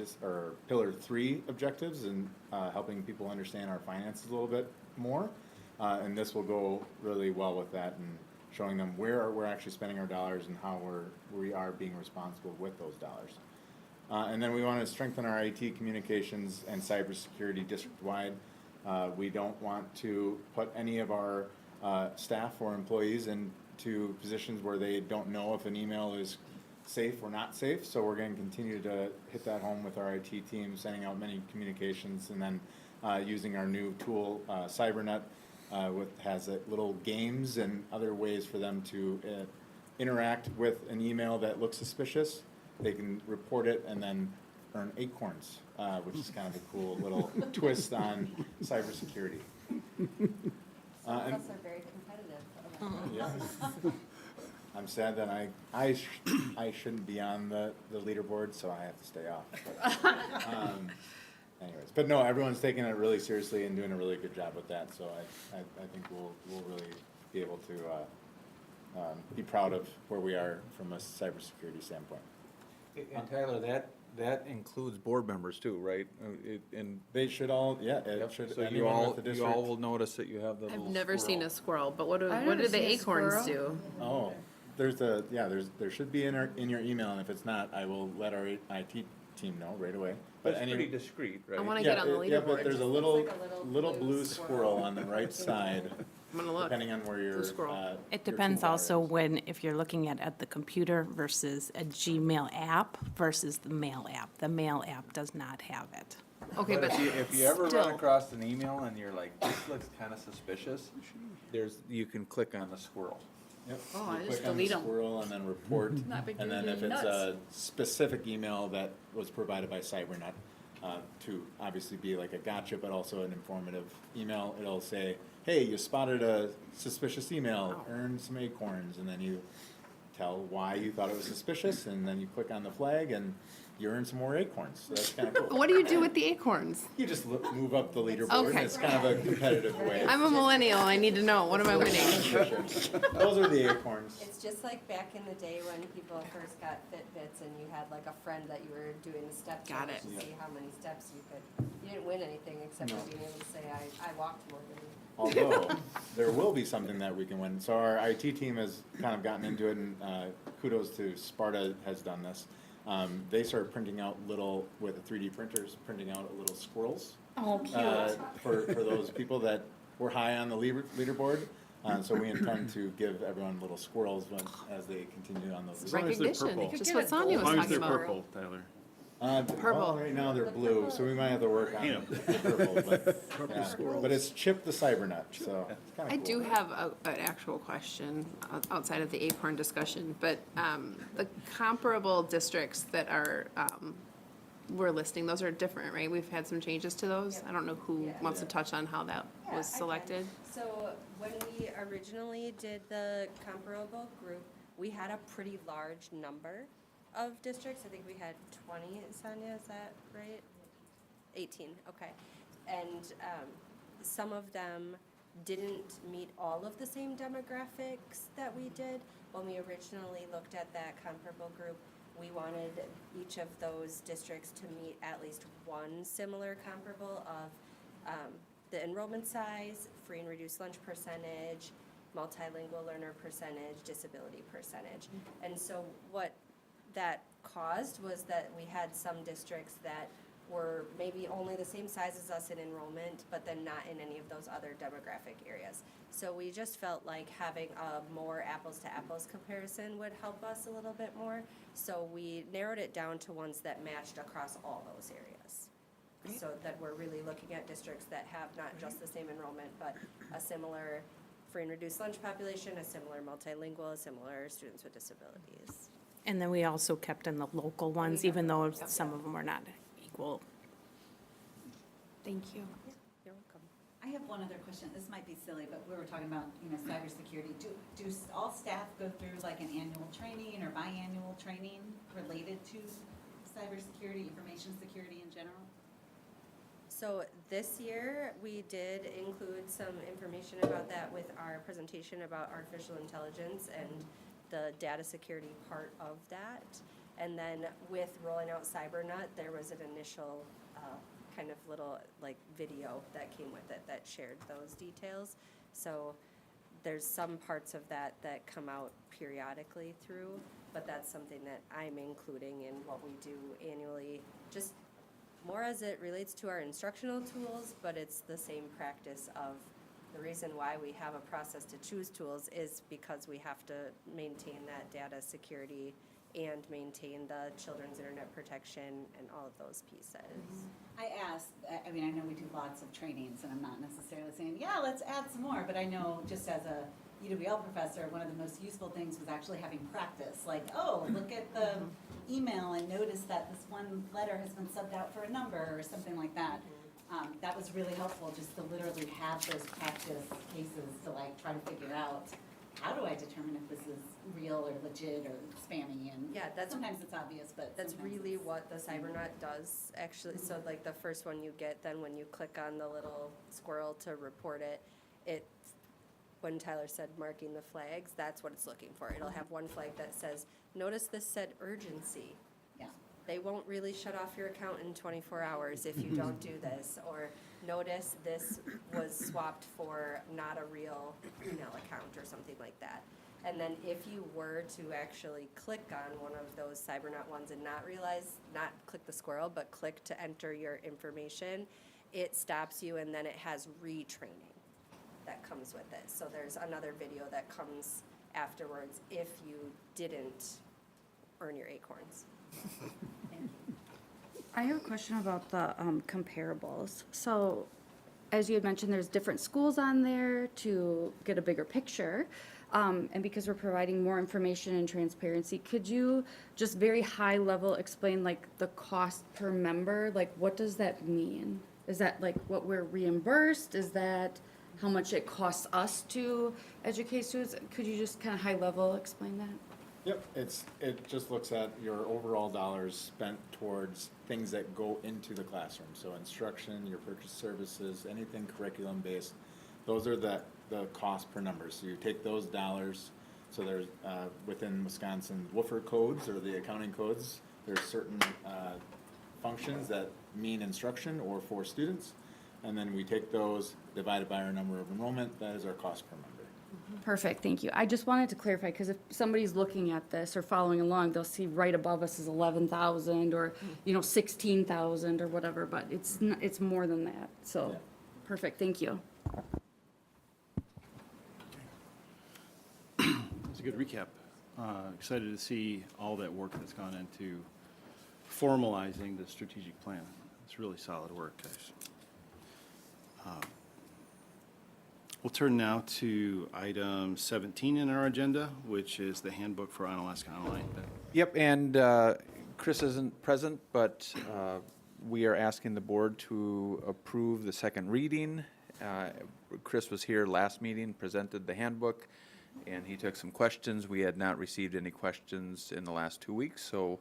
Pillar 3 objectives and helping people understand our finances a little bit more. And this will go really well with that and showing them where we're actually spending our dollars and how we are being responsible with those dollars. And then we want to strengthen our IT communications and cybersecurity district-wide. We don't want to put any of our staff or employees into positions where they don't know if an email is safe or not safe. So we're going to continue to hit that home with our IT team, sending out many communications, and then using our new tool, CyberNet, has little games and other ways for them to interact with an email that looks suspicious. They can report it and then earn acorns, which is kind of a cool little twist on cybersecurity. Some of us are very competitive. Yeah. I'm sad that I shouldn't be on the leaderboard, so I have to stay off. Anyways, but no, everyone's taking it really seriously and doing a really good job with that. So I think we'll really be able to be proud of where we are from a cybersecurity standpoint. And Tyler, that includes board members too, right? And they should all, yeah. It should. So you all will notice that you have the. I've little never squirrel. seen a squirrel, but what do I've what never do the seen a acorns squirrel. do? Oh, there should be in your email, and if it's not, I will let our IT team know right away. But it's pretty discreet, right? I want to get on the Yeah, but leaderboard. there's a little blue squirrel on the right side, I'm gonna look. depending on where your Blue squirrel. It your depends toolbar also is. when, if you're looking at the computer versus a Gmail app versus the mail app. The mail app does not have it. Okay, but If you ever still. run across an email and you're like, this looks kind of suspicious, you can click on the squirrel. Yep. Oh, You I just click on the delete 'em. squirrel and then report, Not big and then deal. if it's Nuts. a specific email that was provided by CyberNet, to obviously be like a gotcha, but also an informative email, it'll say, hey, you spotted a suspicious email, earn some acorns, and then you tell why you thought it was suspicious, and then you click on the flag, and you earn some more acorns. So that's kind of cool. What do you do with the acorns? You just move up the leaderboard, and Okay. it's kind of a competitive way. I'm a millennial. I need to know. What am I winning? Those are the acorns. It's just like back in the day when people first got Fitbits and you had like a friend that you were doing the steps Got with it. to see how many steps you could. You didn't win anything except No. for being able to say, I walked more than you. Although, there will be something that we can win. So our IT team has kind of gotten into it, and kudos to Sparta has done this. They started printing out with the 3D printers, printing out little squirrels. Oh, cute. For those people that were high on the leaderboard. So we intend to give everyone little squirrels as they continue on those. As long as they're Recognition, purple. just what Sonia As was long as talking they're about. purple, Tyler. Purple. Well, right now they're blue, so we might have to work on Paint the purple. But it's Chip the Cybernet, so it's kind of I cool. do have an actual question outside of the acorn discussion, but the comparable districts that are, we're listing, those are different, right? We've had some changes to those. I don't know who wants to touch on how that Yeah, was I can. selected. So when we originally did the comparable group, we had a pretty large number of districts. I think we had 20, Sonia, is that right? 18, okay. And some of them didn't meet all of the same demographics that we did. When we originally looked at that comparable group, we wanted each of those districts to meet at least one similar comparable of the enrollment size, free and reduced lunch percentage, multilingual learner percentage, disability percentage. And so what that caused was that we had some districts that were maybe only the same size as us in enrollment, but then not in any of those other demographic areas. So we just felt like having a more apples to apples comparison would help us a little bit more. So we narrowed it down to ones that matched across all those areas. So that we're really looking at districts that have not just the same enrollment, but a similar free and reduced lunch population, a similar multilingual, similar students with disabilities. And then we also kept in the local ones, even though some of them were not equal. Thank you. You're welcome. I have one other question. This might be silly, but we were talking about, cybersecurity. Do all staff go through like an annual training or biannual training related to cybersecurity, information security in general? So this year, we did include some information about that with our presentation about artificial intelligence and the data security part of that. And then with rolling out CyberNut, there was an initial kind of little like video that came with it that shared those details. So there's some parts of that that come out periodically through, but that's something that I'm including in what we do annually, just more as it relates to our instructional tools, but it's the same practice of the reason why we have a process to choose tools is because we have to maintain that data security and maintain the children's internet protection and all of those pieces. I asked, I mean, I know we do lots of trainings, and I'm not necessarily saying, yeah, let's add some more, but I know just as a UWL professor, one of the most useful things was actually having practice. Like, oh, look at the email and notice that this one letter has been subbed out for a number or something like that. That was really helpful, just to literally have those practice cases to like try to figure out, how do I determine if this is real or legit or spammy? And Yeah, that's sometimes it's obvious, but That's sometimes really it's- what the CyberNut does, actually. So like the first one you get, then when you click on the little squirrel to report it, when Tyler said marking the flags, that's what it's looking for. It'll have one flag that says, notice this said urgency. Yeah. They won't really shut off your account in 24 hours if you don't do this. Or notice this was swapped for not a real email account or something like that. And then if you were to actually click on one of those CyberNut ones and not click the squirrel, but click to enter your information, it stops you and then it has retraining that comes with it. So there's another video that comes afterwards if you didn't earn your acorns. I have a question about the comparables. So, as you had mentioned, there's different schools on there to get a bigger picture. And because we're providing more information and transparency, could you just very high level explain like the cost per member? Like, what does that mean? Is that like what we're reimbursed? Is that how much it costs us to educate students? Could you just kind of high level explain that? Yep, it just looks at your overall dollars spent towards things that go into the classroom. So instruction, your purchase services, anything curriculum-based, those are the cost per number. So you take those dollars, so there's, within Wisconsin Woofer codes or the accounting codes, there's certain functions that mean instruction or for students. And then we take those, divide it by our number of enrollment, that is our cost per member. Perfect, thank you. I just wanted to clarify, because if somebody's looking at this or following along, they'll see right above us is 11,000 or, 16,000 or whatever, but it's more than that. So, perfect, thank you. It's a good recap. Excited to see all that work that's gone into formalizing the strategic plan. It's really solid work, guys. We'll turn now to item 17 in our agenda, which is the handbook for Onalaska Online. Yep, and Chris isn't present, but we are asking the board to approve the second reading. Chris was here last meeting, presented the handbook, and he took some questions. We had not received any questions in the last 2 weeks, so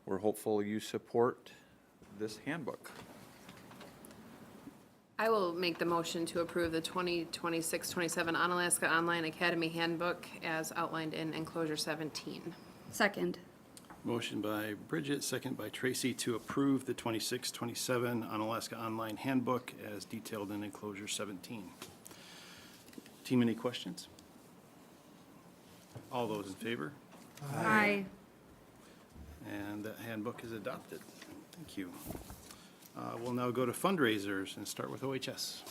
we're hopeful you support this handbook. I will make the motion to approve the 2026-27 Onalaska Online Academy Handbook as outlined in enclosure 17. Second. Motion by Bridget, second by Tracy to approve the 26-27 Onalaska Online Handbook as detailed in enclosure 17. Team, any questions? All those in favor? Aye. And that handbook is adopted. Thank you. We'll now go to fundraisers and start with OHS.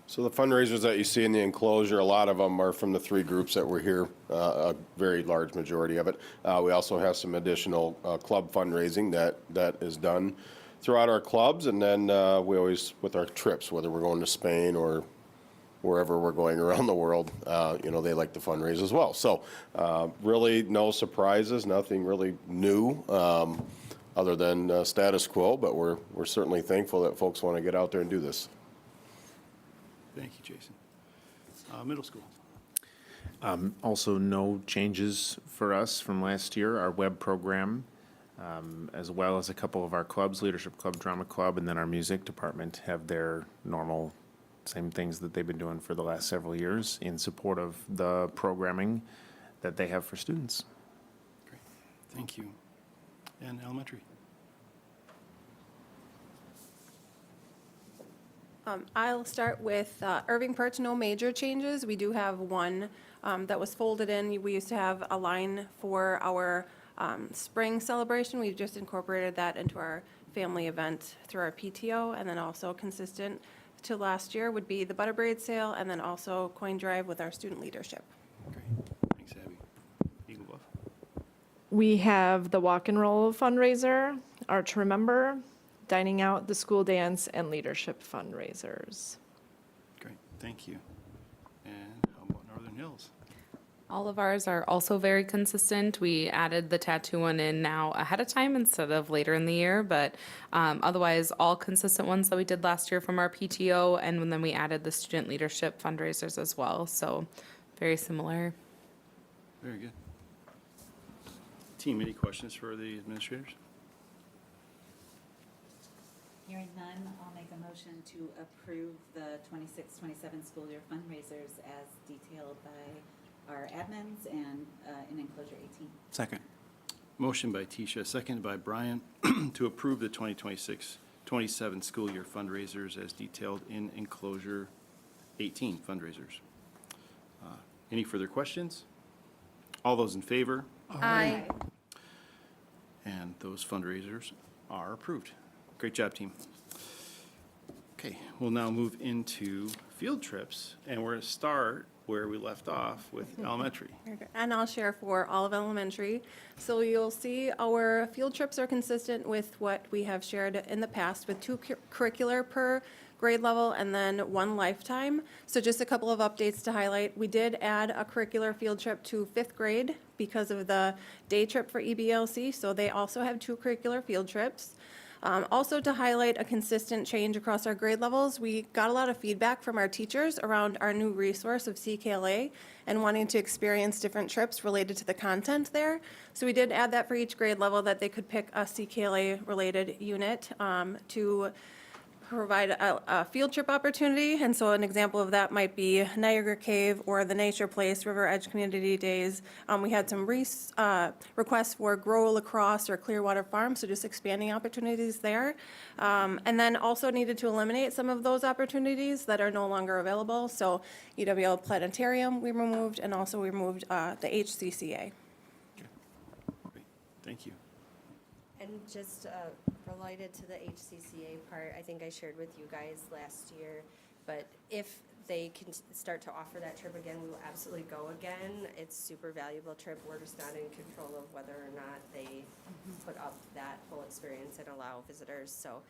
So the fundraisers that you see in the enclosure, a lot of them are from the three groups that were here, a very large majority of it. We also have some additional club fundraising that is done throughout our clubs, and then we always, with our trips, whether we're going to Spain or wherever we're going around the world, they like to fundraise as well. So really no surprises, nothing really new. other than status quo, but we're certainly thankful that folks want to get out there and do this. Thank you, Jason. Middle school. Also, no changes for us from last year. Our web program, as well as a couple of our clubs, Leadership Club, Drama Club, and then our music department have their normal, same things that they've been doing for the last several years in support of the programming that they have for students. Great. Thank you. And elementary. I'll start with Irving Perch, no major changes. We do have one that was folded in. We used to have a line for our spring celebration. We've just incorporated that into our family event through our PTO, and then also consistent to last year would be the Butter Braid sale, and then also coin drive with our student leadership. Great. Thanks, Abby. Eagle Bluff. We have the Walk and Roll fundraiser, our To Remember, dining out, the school dance, and leadership fundraisers. Great. Thank you. And how about Northern Hills? All of ours are also very consistent. We added the tattoo one in now ahead of time instead of later in the year, but otherwise all consistent ones that we did last year from our PTO, and then we added the student leadership fundraisers as well, so very similar. Very good. Team, any questions for the administrators? Hearing none, I'll make a motion to approve the 26-27 school year fundraisers as detailed by our admins and in enclosure 18. Second. Motion by Tisha, seconded by Brian, to approve the 2026-27 school year fundraisers as detailed in enclosure 18 fundraisers. Any further questions? All those in favor? Aye. And those fundraisers are approved. Great job, team. Okay, we'll now move into field trips, and we're going to start where we left off with elementary. Very good. And I'll share for all of elementary. So you'll see our field trips are consistent with what we have shared in the past with 2 curricular per grade level and then 1 lifetime. So just a couple of updates to highlight. We did add a curricular field trip to 5th grade because of the day trip for EBLC. So they also have 2 curricular field trips. Also to highlight a consistent change across our grade levels, we got a lot of feedback from our teachers around our new resource of CKLA and wanting to experience different trips related to the content there. So we did add that for each grade level that they could pick a CKLA-related unit to provide a field trip opportunity. And so an example of that might be Niagara Cave or the Nature Place, River Edge Community Days. We had some requests for Grow Lacrosse or Clearwater Farm, so just expanding opportunities there. And then also needed to eliminate some of those opportunities that are no longer available. So UWL Planetarium we removed, and also we removed the HCCA. Great. Thank you. And just related to the HCCA part, I think I shared with you guys last year, but if they can start to offer that trip again, we will absolutely go again. It's super valuable trip. We're just not in control of whether or not they put up that whole experience and allow visitors. So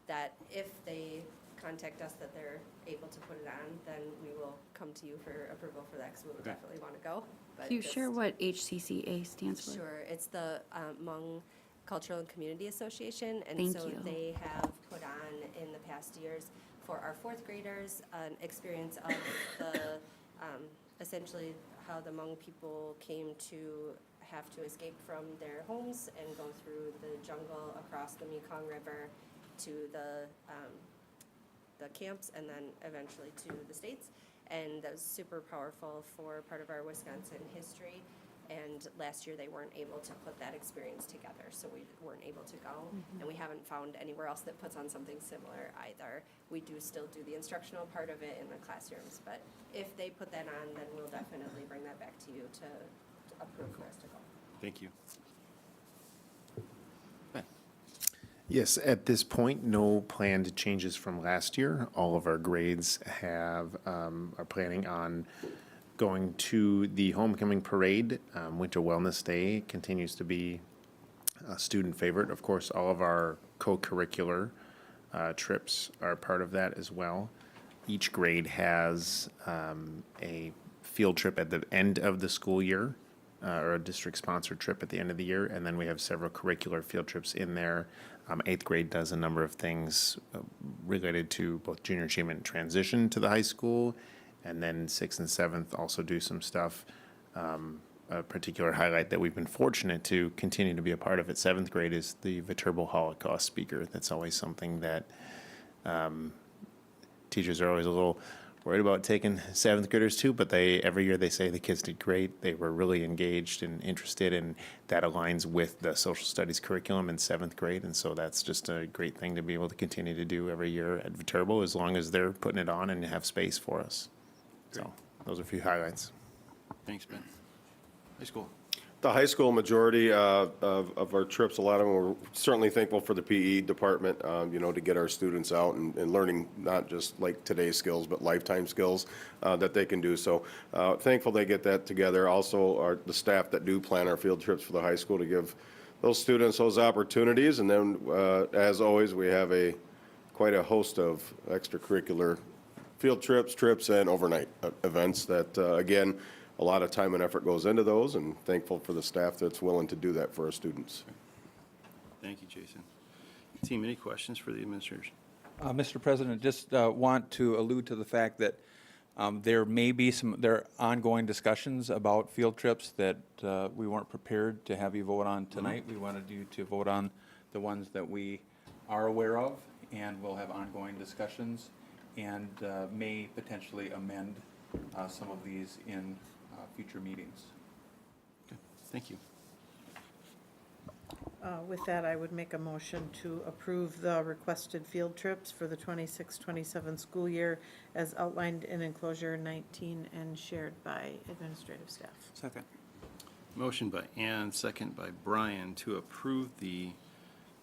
that if they contact us that they're able to put it on, then we will come to you for approval for that, because we will definitely want to go. But Can you share what HCCA stands for? Sure, it's the Hmong Cultural and Community Association, and Thank so you. they have put on in the past years for our 4th graders an experience of the essentially how the Hmong people came to have to escape from their homes and go through the jungle across the Mekong River to the camps and then eventually to the States. And that was super powerful for part of our Wisconsin history. And last year they weren't able to put that experience together, so we weren't able to go. And we haven't found anywhere else that puts on something similar either. We do still do the instructional part of it in the classrooms, but if they put that on, then we'll definitely bring that back to you to approve for us to go. Thank you. Yes, at this point, no planned changes from last year. All of our grades are planning on going to the homecoming parade. Winter Wellness Day continues to be a student favorite. Of course, all of our co-curricular trips are part of that as well. Each grade has a field trip at the end of the school year or a district-sponsored trip at the end of the year, and then we have several curricular field trips in there. Eighth grade does a number of things related to both junior achievement and transition to the high school, and then sixth and seventh also do some stuff. A particular highlight that we've been fortunate to continue to be a part of at seventh grade is the Viterbo Holocaust speaker. That's always something that teachers are always a little worried about taking seventh graders to, but every year they say the kids did great. They were really engaged and interested, and that aligns with the social studies curriculum in seventh grade. And so that's just a great thing to be able to continue to do every year at Viterbo, as long as they're putting it on and have space for us. So those are a few highlights. Thanks, Ben. High school. The high school majority of our trips, a lot of them, we're certainly thankful for the PE department, to get our students out and learning not just like today's skills, but lifetime skills that they can do. So thankful they get that together. Also, the staff that do plan our field trips for the high school to give those students those opportunities. And then, as always, we have quite a host of extracurricular field trips, and overnight events that, again, a lot of time and effort goes into those, and thankful for the staff that's willing to do that for our students. Thank you, Jason. Team, any questions for the administrators? Mr. President, just want to allude to the fact that there may be there are ongoing discussions about field trips that we weren't prepared to have you vote on tonight. We wanted you to vote on the ones that we are aware of, and we'll have ongoing discussions, and may potentially amend some of these in future meetings. Okay. Thank you. With that, I would make a motion to approve the requested field trips for the 26-27 school year as outlined in enclosure 19 and shared by administrative staff. Second. Motion by Ann, second by Brian, to approve the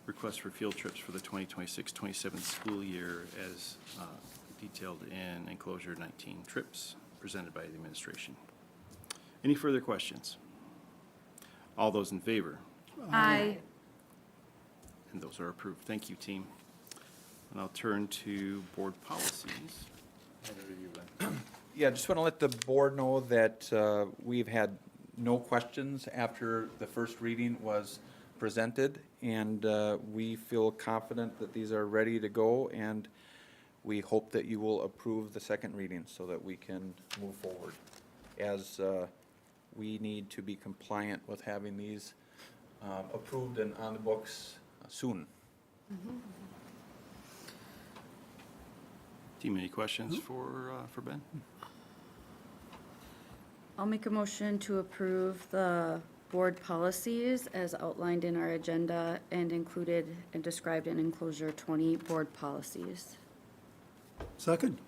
request for field trips for the 2026-27 school year as detailed in enclosure 19 trips presented by the administration. Any further questions? All those in favor? Aye. And those are approved. Thank you, team. And I'll turn to board policies. Yeah, just want to let the board know that we've had no questions after the first reading was presented, and we feel confident that these are ready to go, and we hope that you will approve the second reading so that we can move forward, as we need to be compliant with having these approved and on the books soon. Team, any questions for Ben? I'll make a motion to approve the board policies as outlined in our agenda and included and described in enclosure 20 board policies. Second.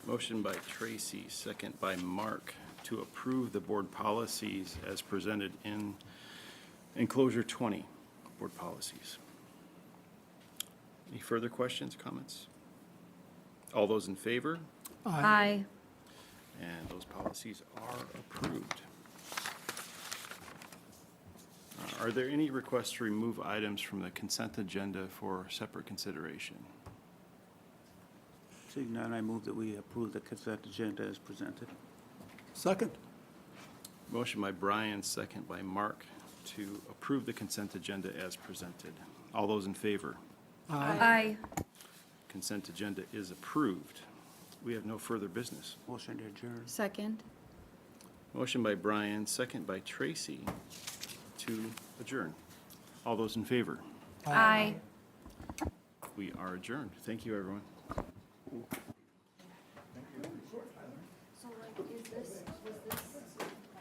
Motion by Tracy, second by Mark, to approve the board policies as presented in enclosure 20, board policies. Any further questions, comments? All those in favor? Aye. And those policies are approved. Are there any requests to remove items from the consent agenda for separate consideration? Seeing none, I move that we approve the consent agenda as presented. Second. Motion by Brian, second by Mark, to approve the consent agenda as presented. All those in favor? Aye. Consent agenda is approved. We have no further business. Motion to adjourn. Second. Motion by Brian, second by Tracy, to adjourn. All those in favor? Aye. We are adjourned. Thank you, everyone. So like, was this